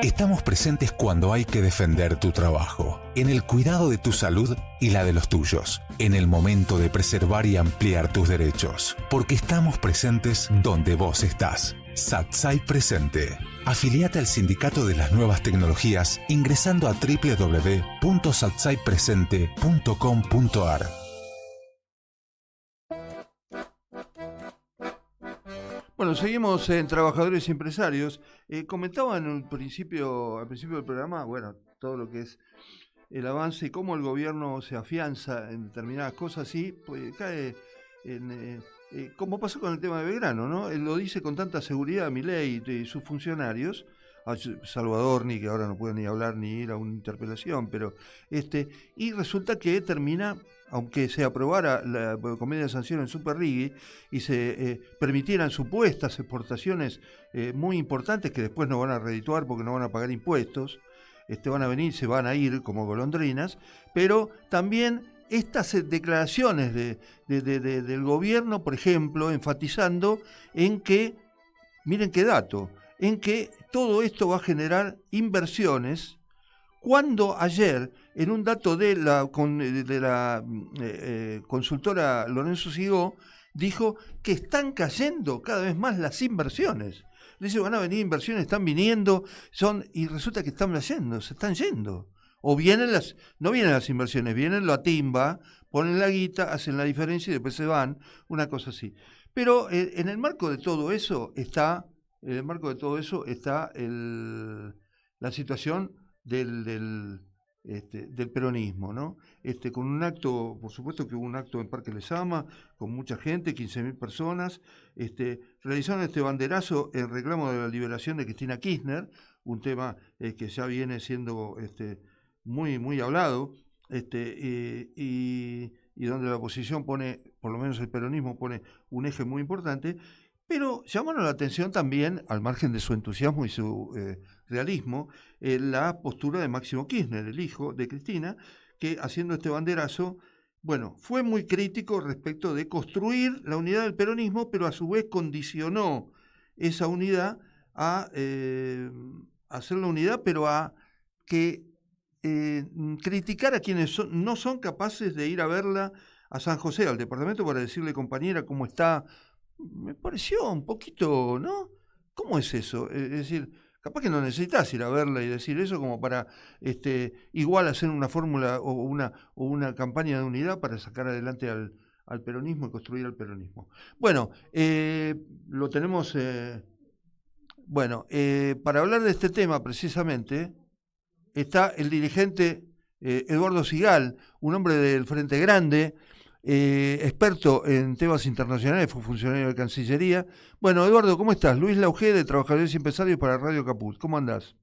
Speaker 18: Estamos presentes cuando hay que defender tu trabajo, en el cuidado de tu salud y la de los tuyos, en el momento de preservar y ampliar tus derechos, porque estamos presentes donde vos estás. Satsai Presente. Afiliate al Sindicato de las Nuevas Tecnologías ingresando a www.satsaipresente.com.ar.
Speaker 8: Bueno, seguimos en Trabajadores y Empresarios. Comentaba al principio del programa, bueno, todo lo que es el avance y cómo el gobierno se afianza en determinadas cosas y pues, cae en... como pasó con el tema de Belgrano, ¿no? Él lo dice con tanta seguridad Milei y sus funcionarios, Salvadorni, que ahora no puede ni hablar ni ir a una interpelación, pero y resulta que termina, aunque se aprobara con media sanción en Superrigui y se permitieran supuestas exportaciones muy importantes que después no van a redituar porque no van a pagar impuestos, van a venir, se van a ir como golondrinas, pero también estas declaraciones del gobierno, por ejemplo, enfatizando en que, miren qué dato, en que todo esto va a generar inversiones, cuando ayer, en un dato de la consultora Lorenzo Sigó, dijo que están cayendo cada vez más las inversiones. Dice, van a venir inversiones, están viniendo, y resulta que están yendo, se están yendo. O no vienen las inversiones, vienen la timba, ponen la guita, hacen la diferencia y después se van, una cosa así. Pero en el marco de todo eso está, la situación del peronismo, ¿no? Con un acto, por supuesto que hubo un acto en Parque Lezama, con mucha gente, 15.000 personas, realizaron este banderazo en reclamo de la liberación de Cristina Kirchner, un tema que ya viene siendo muy, muy hablado, y donde la oposición pone, por lo menos el peronismo pone un eje muy importante, pero llamaron la atención también, al margen de su entusiasmo y su realismo, la postura de Máximo Kirchner, el hijo de Cristina, que haciendo este banderazo, bueno, fue muy crítico respecto de construir la unidad del peronismo, pero a su vez condicionó esa unidad a hacer la unidad, pero a que criticar a quienes no son capaces de ir a verla a San José, al departamento, para decirle, compañera, cómo está. Me pareció un poquito, ¿no? ¿Cómo es eso? Es decir, capaz que no necesitas ir a verla y decir eso como para igual hacer una fórmula o una campaña de unidad para sacar adelante al peronismo y construir el peronismo. Bueno, lo tenemos... para hablar de este tema precisamente está el dirigente Eduardo Sigal, un hombre del Frente Grande, experto en temas internacionales, fue funcionario de Cancillería. Bueno, Eduardo, ¿cómo estás? Luis Lauge, de Trabajadores y Empresarios para Radio Caput. ¿Cómo andás?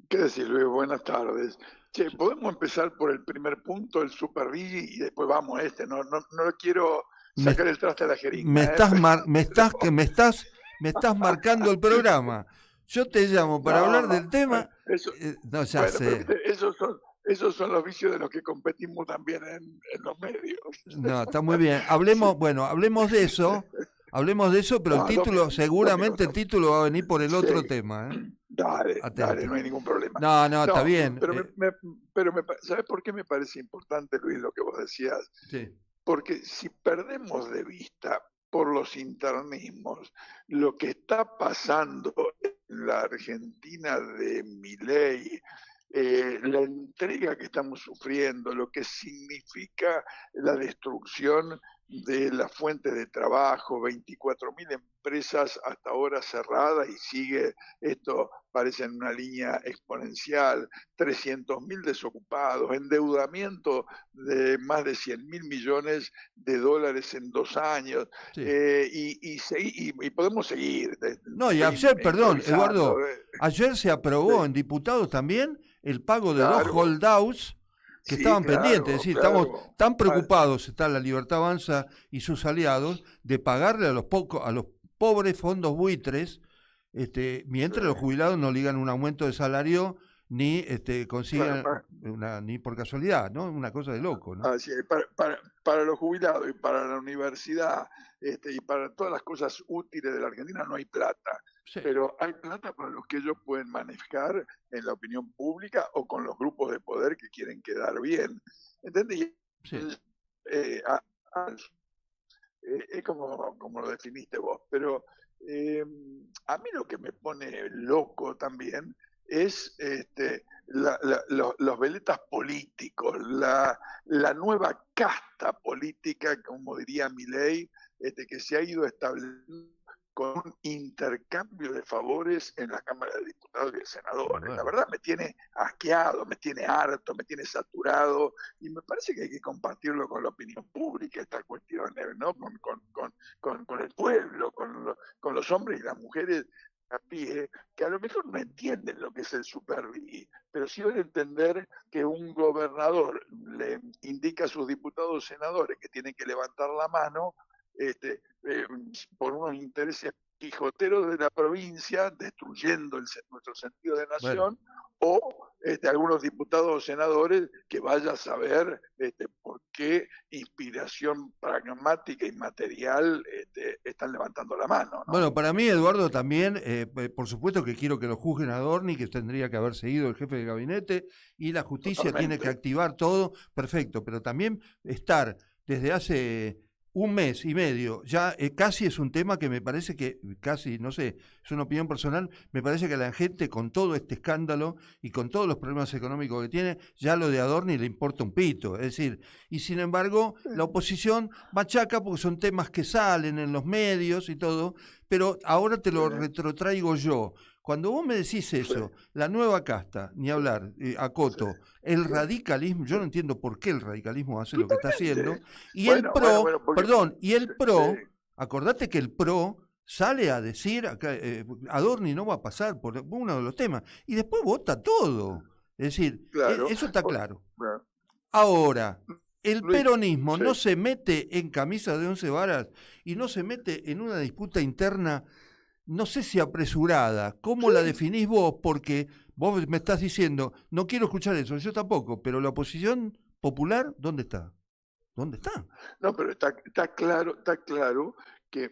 Speaker 19: ¿Qué decís, Luis? Buenas tardes. Che, podemos empezar por el primer punto, el Super Digi, y después vamos a este. No quiero sacar el traste a la jeringa.
Speaker 8: Me estás marcando el programa. Yo te llamo para hablar del tema. No, ya sé.
Speaker 19: Esos son los vicios de los que competimos también en los medios.
Speaker 8: No, está muy bien. Hablemos de eso. Hablemos de eso, pero el título, seguramente el título va a venir por el otro tema.
Speaker 19: Dale, no hay ningún problema.
Speaker 8: No, está bien.
Speaker 19: Pero ¿sabes por qué me parece importante, Luis, lo que vos decías?
Speaker 8: Sí.
Speaker 19: Porque si perdemos de vista por los internismos lo que está pasando en la Argentina de Milei, la entrega que estamos sufriendo, lo que significa la destrucción de la fuente de trabajo, 24.000 empresas hasta ahora cerradas y sigue esto, parece en una línea exponencial, 300.000 desocupados, endeudamiento de más de 100.000 millones de dólares en 2 años,
Speaker 8: sí.
Speaker 19: Y podemos seguir.
Speaker 8: No, y ayer, perdón, Eduardo, ayer se aprobó en diputados también el pago de 2 holdouts que estaban pendientes, es decir, estamos tan preocupados, está la Libertad Avanza y sus aliados, de pagarle a los pobres fondos buitres, mientras los jubilados no ligan un aumento de salario ni consigan ni por casualidad, ¿no? Una cosa de loco, ¿no?
Speaker 19: Así es, para los jubilados y para la universidad y para todas las cosas útiles de la Argentina no hay plata. Sí. Pero hay plata para los que ellos pueden manejar en la opinión pública o con los grupos de poder que quieren quedar bien. ¿Entendés? Sí. Es como lo definiste vos. Pero a mí lo que me pone loco también es los veletas políticos, la nueva casta política, como diría Milei, que se ha ido estableciendo con un intercambio de favores en la Cámara de Diputados y de Senadores. La verdad me tiene asqueado, me tiene harto, me tiene saturado, y me parece que hay que compartirlo con la opinión pública, estas cuestiones, ¿no? Con el pueblo, con los hombres y las mujeres a pie, que a lo mejor no entienden lo que es el Super Digi, pero sí van a entender que un gobernador le indica a sus diputados o senadores que tienen que levantar la mano por unos intereses quijoteros de la provincia, destruyendo nuestro sentido de nación, o algunos diputados o senadores que vaya a saber por qué inspiración pragmática y material están levantando la mano, ¿no?
Speaker 8: Bueno, para mí, Eduardo, también, por supuesto que quiero que lo juzguen a Adorni, que tendría que haber seguido el jefe de gabinete, y la justicia tiene que activar todo, perfecto, pero también estar desde hace 1 mes y medio, ya casi es un tema que me parece que, casi, no sé, es una opinión personal, me parece que a la gente con todo este escándalo y con todos los problemas económicos que tiene, ya lo de Adorni le importa un pito, es decir, y sin embargo la oposición machaca porque son temas que salen en los medios y todo, pero ahora te lo retrotraigo yo. Cuando vos me decís eso, la nueva casta, ni hablar, acoto, el radicalismo, yo no entiendo por qué el radicalismo hace lo que está haciendo, y el PRO, acordate que el PRO sale a decir, Adorni no va a pasar por uno de los temas, y después vota todo, es decir, eso está claro. Ahora, el peronismo no se mete en camisa de 11 varas y no se mete en una disputa interna, no sé si apresurada. ¿Cómo la definís vos? Porque vos me estás diciendo, no quiero escuchar eso, yo tampoco, pero la oposición popular, ¿dónde está? ¿Dónde está?
Speaker 19: No, pero está claro que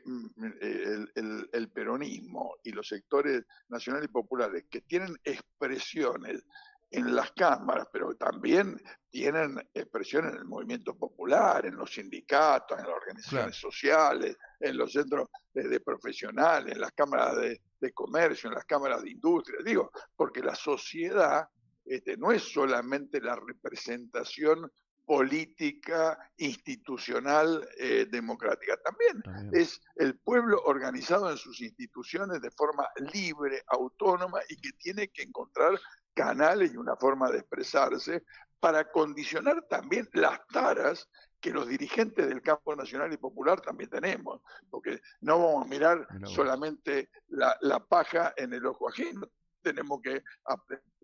Speaker 19: el peronismo y los sectores nacionales y populares que tienen expresiones en las cámaras, pero también tienen expresión en el movimiento popular, en los sindicatos, en las organizaciones sociales, en los centros de profesionales, en las cámaras de comercio, en las cámaras de industria. Digo, porque la sociedad no es solamente la representación política, institucional, democrática. También es el pueblo organizado en sus instituciones de forma libre, autónoma, y que tiene que encontrar canales y una forma de expresarse para condicionar también las taras que los dirigentes del campo nacional y popular también tenemos, porque no vamos a mirar solamente la paja en el ojo ajeno, tenemos que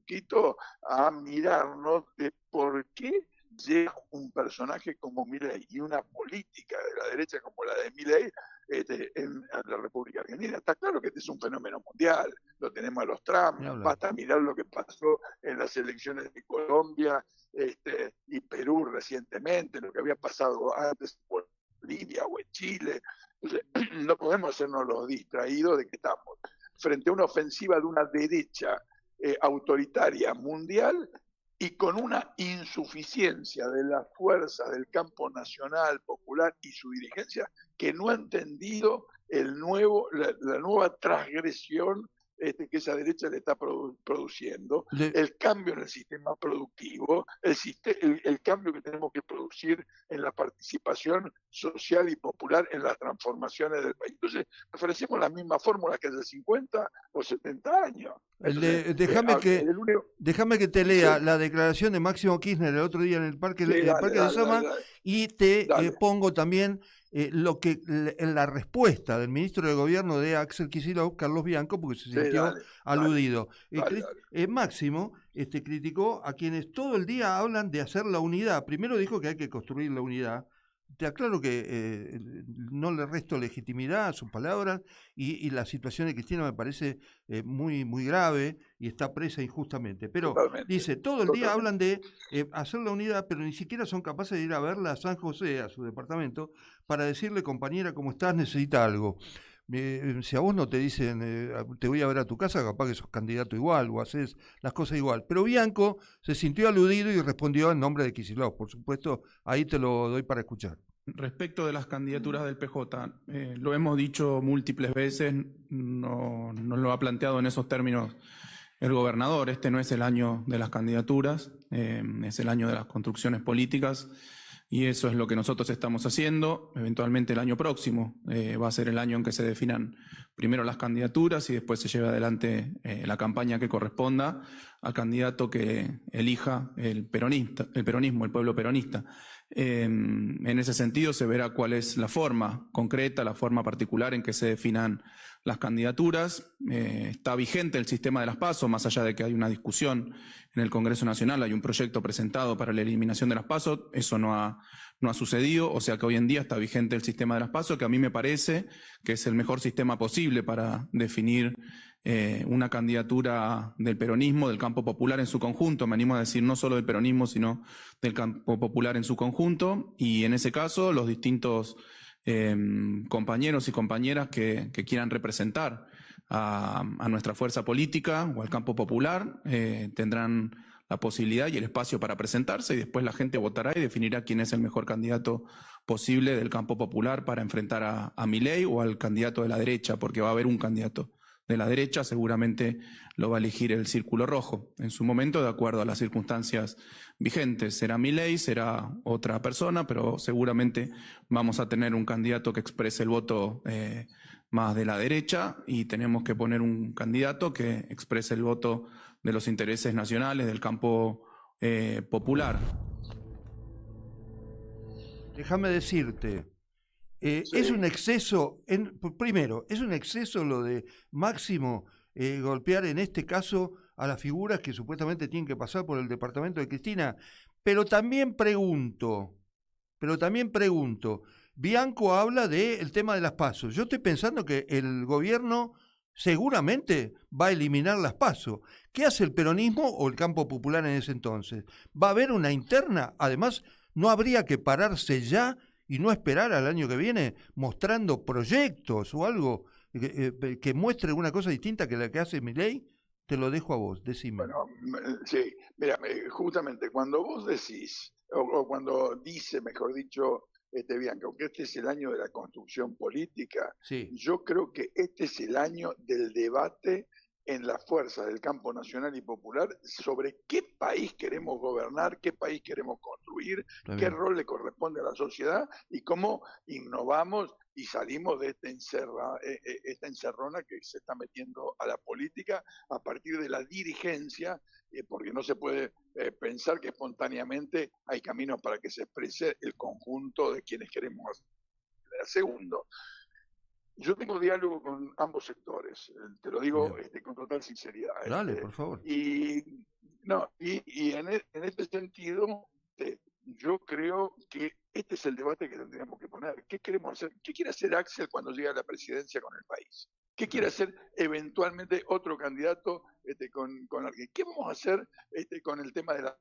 Speaker 19: poquito a mirarnos de por qué llega un personaje como Milei y una política de la derecha como la de Milei en la República Argentina. Está claro que este es un fenómeno mundial, lo tenemos a los Trump, basta mirar lo que pasó en las elecciones de Colombia y Perú recientemente, lo que había pasado antes en Bolivia o en Chile. Entonces, no podemos hacernos los distraídos de que estamos frente a una ofensiva de una derecha autoritaria mundial y con una insuficiencia de las fuerzas del campo nacional, popular y su dirigencia que no ha entendido la nueva transgresión que esa derecha le está produciendo, el cambio en el sistema productivo, el cambio que tenemos que producir en la participación social y popular en las transformaciones del país. Entonces, ofrecemos las mismas fórmulas que hace 50 o 70 años. Entonces,
Speaker 8: déjame que te lea la declaración de Máximo Kirchner el otro día en el Parque de Sama y te pongo también en la respuesta del ministro de Gobierno de Axel Kicillof, Carlos Bianco, porque se sintió aludido. Máximo criticó a quienes todo el día hablan de hacer la unidad. Primero dijo que hay que construir la unidad. Te aclaro que no le resto legitimidad a sus palabras y la situación de Cristina me parece muy, muy grave y está presa injustamente. Pero dice, todo el día hablan de hacer la unidad, pero ni siquiera son capaces de ir a verla a San José, a su departamento, para decirle, compañera, ¿cómo estás? Necesita algo. Si a vos no te dicen, te voy a ver a tu casa, capaz que sos candidato igual o haces las cosas igual. Pero Bianco se sintió aludido y respondió en nombre de Kicillof. Por supuesto, ahí te lo doy para escuchar.
Speaker 20: Respecto de las candidaturas del PJ, lo hemos dicho múltiples veces, no lo ha planteado en esos términos el gobernador. Este no es el año de las candidaturas, es el año de las construcciones políticas. Y eso es lo que nosotros estamos haciendo. Eventualmente el año próximo va a ser el año en que se definan primero las candidaturas y después se lleve adelante la campaña que corresponda al candidato que elija el peronismo, el pueblo peronista. En ese sentido se verá cuál es la forma concreta, la forma particular en que se definan las candidaturas. Está vigente el sistema de las PASO, más allá de que hay una discusión en el Congreso Nacional, hay un proyecto presentado para la eliminación de las PASO, eso no ha sucedido, o sea que hoy en día está vigente el sistema de las PASO, que a mí me parece que es el mejor sistema posible para definir una candidatura del peronismo, del campo popular en su conjunto, me animo a decir no solo del peronismo, sino del campo popular en su conjunto, y en ese caso los distintos compañeros y compañeras que quieran representar a nuestra fuerza política o al campo popular tendrán la posibilidad y el espacio para presentarse y después la gente votará y definirá quién es el mejor candidato posible del campo popular para enfrentar a Milei o al candidato de la derecha, porque va a haber un candidato de la derecha, seguramente lo va a elegir el Círculo Rojo en su momento de acuerdo a las circunstancias vigentes. Será Milei, será otra persona, pero seguramente vamos a tener un candidato que exprese el voto más de la derecha y tenemos que poner un candidato que exprese el voto de los intereses nacionales, del campo popular.
Speaker 8: Déjame decirte, es un exceso, primero, es un exceso lo de Máximo golpear en este caso a las figuras que supuestamente tienen que pasar por el departamento de Cristina, pero también pregunto, Bianco habla del tema de las PASO. Yo estoy pensando que el gobierno seguramente va a eliminar las PASO. ¿Qué hace el peronismo o el campo popular en ese entonces? ¿Va a haber una interna? Además, ¿no habría que pararse ya y no esperar al año que viene mostrando proyectos o algo que muestre una cosa distinta que la que hace Milei? Te lo dejo a vos, decime.
Speaker 19: Bueno, sí, mira, justamente cuando vos decís, o cuando dice, mejor dicho, Bianca, aunque este es el año de la construcción política,
Speaker 8: sí,
Speaker 19: yo creo que este es el año del debate en las fuerzas del campo nacional y popular sobre qué país queremos gobernar, qué país queremos construir, qué rol le corresponde a la sociedad y cómo innovamos y salimos de esta encerrona que se está metiendo a la política a partir de la dirigencia, porque no se puede pensar que espontáneamente hay caminos para que se exprese el conjunto de quienes queremos hacer. Segundo, yo tengo diálogo con ambos sectores, te lo digo con total sinceridad.
Speaker 8: Dale, por favor.
Speaker 19: Y en este sentido, yo creo que este es el debate que tendríamos que poner. ¿Qué queremos hacer? ¿Qué quiere hacer Axel cuando llegue a la presidencia con el país? ¿Qué quiere hacer eventualmente otro candidato con alguien? ¿Qué vamos a hacer con el tema de la...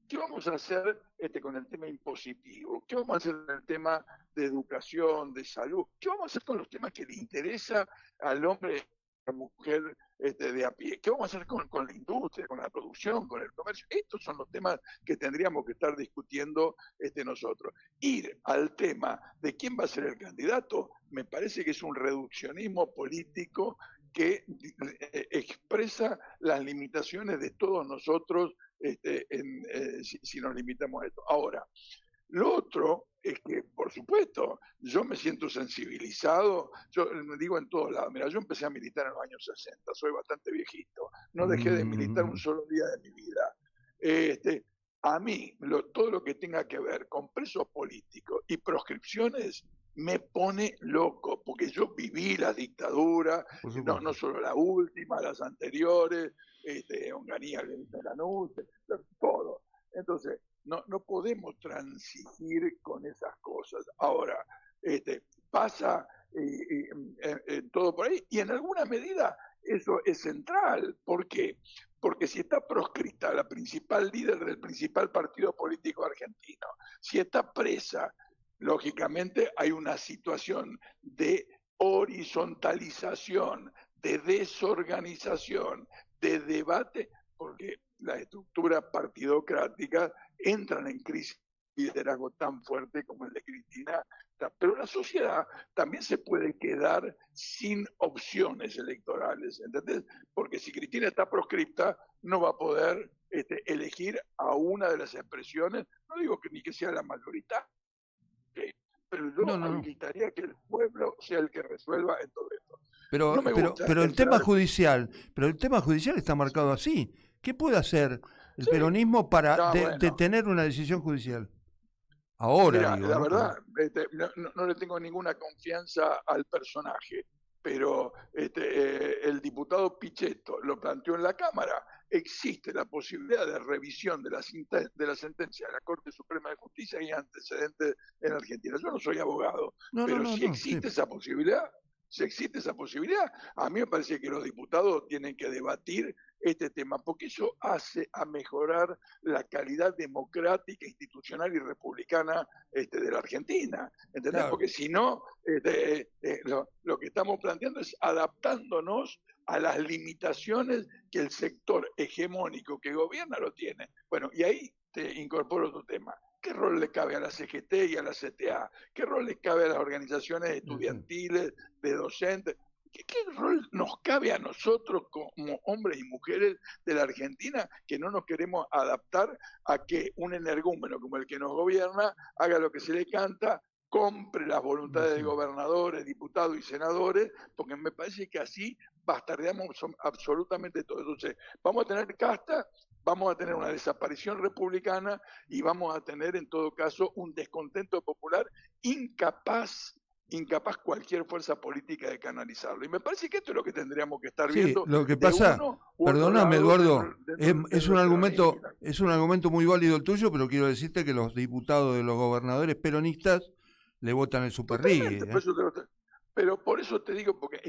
Speaker 19: ¿Qué vamos a hacer con el tema impositivo? ¿Qué vamos a hacer con el tema de educación, de salud? ¿Qué vamos a hacer con los temas que le interesa al hombre, a la mujer de a pie? ¿Qué vamos a hacer con la industria, con la producción, con el comercio? Estos son los temas que tendríamos que estar discutiendo nosotros. Ir al tema de quién va a ser el candidato, me parece que es un reduccionismo político que expresa las limitaciones de todos nosotros si nos limitamos a esto. Ahora, lo otro es que, por supuesto, yo me siento sensibilizado, yo digo en todos lados, mira, yo empecé a militar en los años 60, soy bastante viejito, no dejé de militar un solo día de mi vida. A mí, todo lo que tenga que ver con presos políticos y proscripciones me pone loco, porque yo viví la dictadura, no solo la última, las anteriores, Onganía, Lanús, todo. Entonces, no podemos transigir con esas cosas. Ahora, pasa todo por ahí, y en alguna medida eso es central. ¿Por qué? Porque si está proscrita la principal líder del principal partido político argentino, si está presa, lógicamente hay una situación de horizontalización, de desorganización, de debate, porque las estructuras partidocráticas entran en crisis de liderazgo tan fuerte como el de Cristina, pero la sociedad también se puede quedar sin opciones electorales, ¿entendés? Porque si Cristina está proscripta, no va a poder elegir a una de las expresiones, no digo que ni que sea la mayoritaria, pero yo habilitaría que el pueblo sea el que resuelva en todo esto.
Speaker 8: Pero el tema judicial, está marcado así. ¿Qué puede hacer el peronismo para detener una decisión judicial? Ahora,
Speaker 19: mira, la verdad, no le tengo ninguna confianza al personaje, pero el diputado Pichetto lo planteó en la Cámara. Existe la posibilidad de revisión de la sentencia de la Corte Suprema de Justicia y antecedentes en Argentina. Yo no soy abogado, pero si existe esa posibilidad, a mí me parece que los diputados tienen que debatir este tema, porque eso hace a mejorar la calidad democrática, institucional y republicana de la Argentina, ¿entendés? Claro. Porque si no, lo que estamos planteando es adaptándonos a las limitaciones que el sector hegemónico que gobierna lo tiene. Bueno, y ahí te incorporo otro tema. ¿Qué rol le cabe a la CGT y a la CTA? ¿Qué rol le cabe a las organizaciones estudiantiles, de docentes? ¿Qué rol nos cabe a nosotros como hombres y mujeres de la Argentina que no nos queremos adaptar a que un energúmeno como el que nos gobierna haga lo que se le canta, compre las voluntades de gobernadores, diputados y senadores? Porque me parece que así bastardeamos absolutamente todo. Entonces, vamos a tener casta, vamos a tener una desaparición republicana y vamos a tener en todo caso un descontento popular incapaz cualquier fuerza política de canalizarlo. Y me parece que esto es lo que tendríamos que estar viendo.
Speaker 8: Lo que pasa, perdóname Eduardo, es un argumento muy válido el tuyo, pero quiero decirte que los diputados de los gobernadores peronistas le votan el superrigue.
Speaker 19: Pero por eso te digo, porque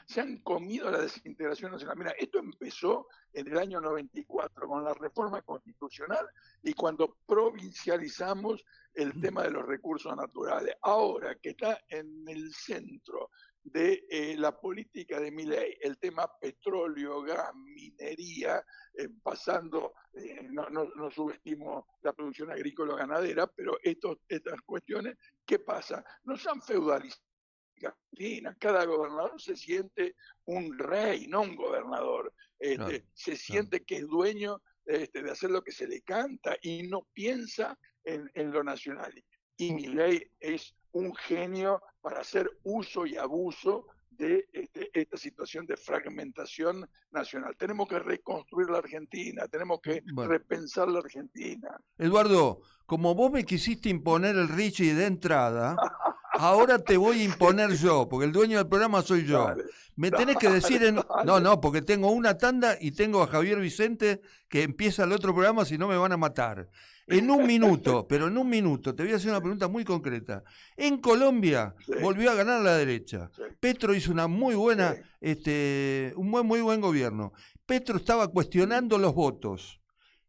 Speaker 19: se han comido la desintegración nacional. Mira, esto empezó en el año 94 con la reforma constitucional y cuando provincializamos el tema de los recursos naturales. Ahora que está en el centro de la política de Milei, el tema petróleo, gas, minería, pasando, no subestimo la producción agrícola ganadera, pero estas cuestiones, ¿qué pasa? Nos han feudalizado. Cada gobernador se siente un rey, no un gobernador. Se siente que es dueño de hacer lo que se le canta y no piensa en lo nacional. Y Milei es un genio para hacer uso y abuso de esta situación de fragmentación nacional. Tenemos que reconstruir la Argentina, tenemos que repensar la Argentina.
Speaker 8: Eduardo, como vos me quisiste imponer el Richie de entrada, ahora te voy a imponer yo, porque el dueño del programa soy yo.
Speaker 19: Dale,
Speaker 8: Me tenés que decir No, porque tengo una tanda y tengo a Javier Vicente que empieza el otro programa, si no me van a matar. En un minuto, pero en un minuto, te voy a hacer una pregunta muy concreta. En Colombia volvió a ganar la derecha. Petro hizo una muy buena, muy buen gobierno. Petro estaba cuestionando los votos.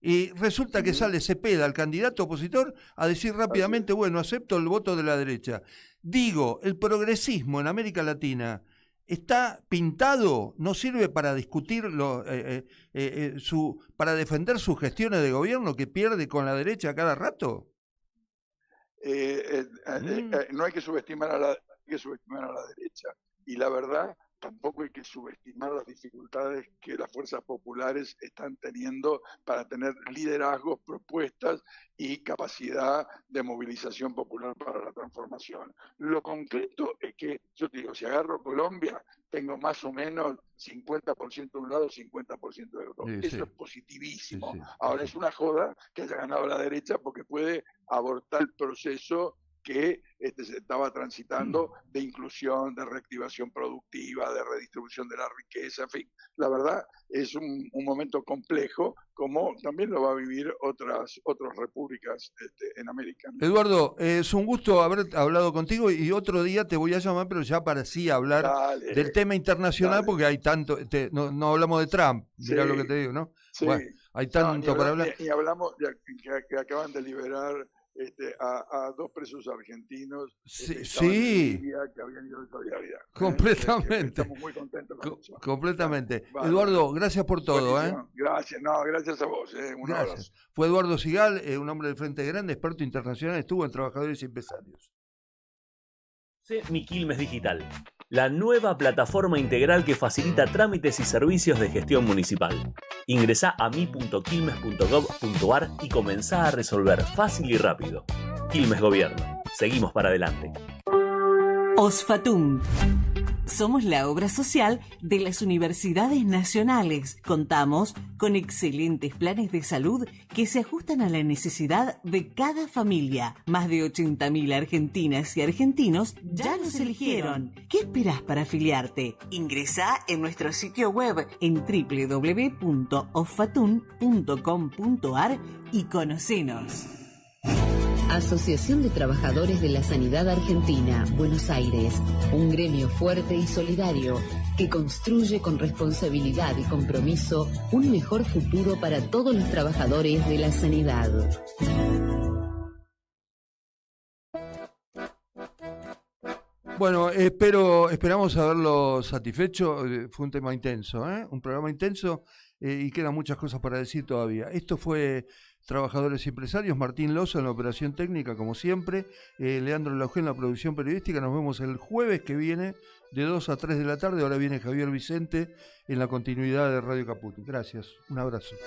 Speaker 8: Y resulta que sale Cepeda, el candidato opositor, a decir rápidamente, bueno, acepto el voto de la derecha. Digo, el progresismo en América Latina está pintado, no sirve para discutir, para defender sus gestiones de gobierno que pierde con la derecha a cada rato.
Speaker 19: No hay que subestimar a la derecha. Y la verdad, tampoco hay que subestimar las dificultades que las fuerzas populares están teniendo para tener liderazgos, propuestas y capacidad de movilización popular para la transformación. Lo concreto es que, yo te digo, si agarro Colombia, tengo más o menos 50% de un lado, 50% del otro. Eso es positivísimo. Ahora es una joda que haya ganado la derecha porque puede abortar el proceso que se estaba transitando de inclusión, de reactivación productiva, de redistribución de la riqueza, en fin. La verdad es un momento complejo, como también lo va a vivir otras repúblicas en América.
Speaker 8: Eduardo, es un gusto haber hablado contigo y otro día te voy a llamar, pero ya para sí hablar del tema internacional, porque hay tanto, no hablamos de Trump, mirá lo que te digo, ¿no?
Speaker 19: Sí.
Speaker 8: Bueno, hay tanto para hablar.
Speaker 19: Y hablamos de que acaban de liberar a 2 presos argentinos
Speaker 8: sí,
Speaker 19: en Libia, que habían ido de solidaridad.
Speaker 8: Completamente.
Speaker 19: Estamos muy contentos con eso.
Speaker 8: Completamente.
Speaker 19: Vale.
Speaker 8: Eduardo, gracias por todo.
Speaker 19: Gracias a vos. Un abrazo.
Speaker 8: Fue Eduardo Sigal, un hombre del Frente Grande, experto internacional, estuvo en Trabajadores y Empresarios.
Speaker 9: Mi Quilmes Digital, la nueva plataforma integral que facilita trámites y servicios de gestión municipal. Ingresá a mi.quilmes.gov.ar y comenzá a resolver fácil y rápido. Quilmes Gobierno. Seguimos para adelante.
Speaker 7: Osfatum. Somos la obra social de las universidades nacionales. Contamos con excelentes planes de salud que se ajustan a la necesidad de cada familia. Más de 80.000 argentinas y argentinos ya nos eligieron. ¿Qué esperás para afiliarte? Ingresá en nuestro sitio web en www.osfatum.com.ar y conocenos.
Speaker 1: Asociación de Trabajadores de la Sanidad Argentina, Buenos Aires. Un gremio fuerte y solidario que construye con responsabilidad y compromiso un mejor futuro para todos los trabajadores de la sanidad.
Speaker 8: Bueno, esperamos haberlo satisfecho. Fue un tema intenso, un programa intenso y quedan muchas cosas para decir todavía. Esto fue Trabajadores y Empresarios, Martín Loza en la operación técnica, como siempre, Leandro Laugé en la producción periodística. Nos vemos el jueves que viene de 2 a 3 de la tarde. Ahora viene Javier Vicente en la continuidad de Radio Caput. Gracias, un abrazo.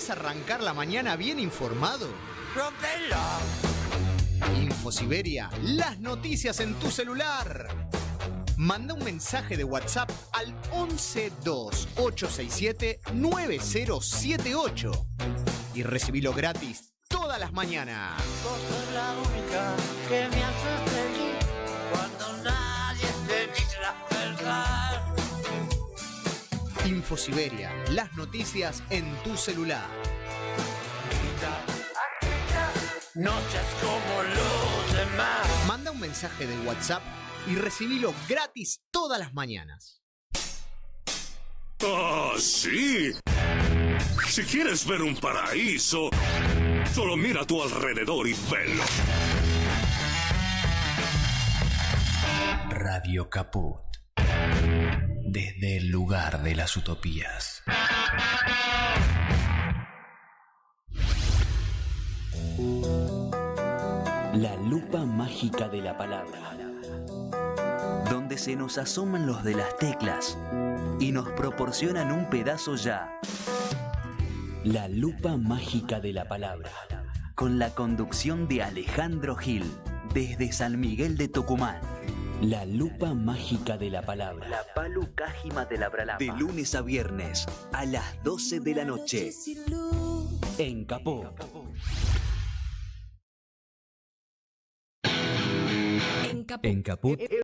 Speaker 12: ¿Querés arrancar la mañana bien informado?
Speaker 13: ¡Rompela!
Speaker 12: InfoSiberia, las noticias en tu celular. Manda un mensaje de WhatsApp al 1128679078 y recibilo gratis todas las mañanas.
Speaker 13: Vos sos la única que me haces feliz cuando nadie te dice la verdad.
Speaker 12: InfoSiberia, las noticias en tu celular.
Speaker 13: No seas como los demás.
Speaker 12: Manda un mensaje de WhatsApp y recibilo gratis todas las mañanas.
Speaker 21: ¡Ah, sí! Si quieres ver un paraíso, solo mira a tu alrededor y velo.
Speaker 22: Radio Caput. Desde el lugar de las utopías.
Speaker 23: La lupa mágica de la palabra, donde se nos asoman los de las teclas y nos proporcionan un pedazo ya. La lupa mágica de la palabra, con la conducción de Alejandro Gil, desde San Miguel de Tucumán. La lupa mágica de la palabra. La palu cájima de la bralapa. De lunes a viernes, a las 12 de la noche. En Capó. En Caput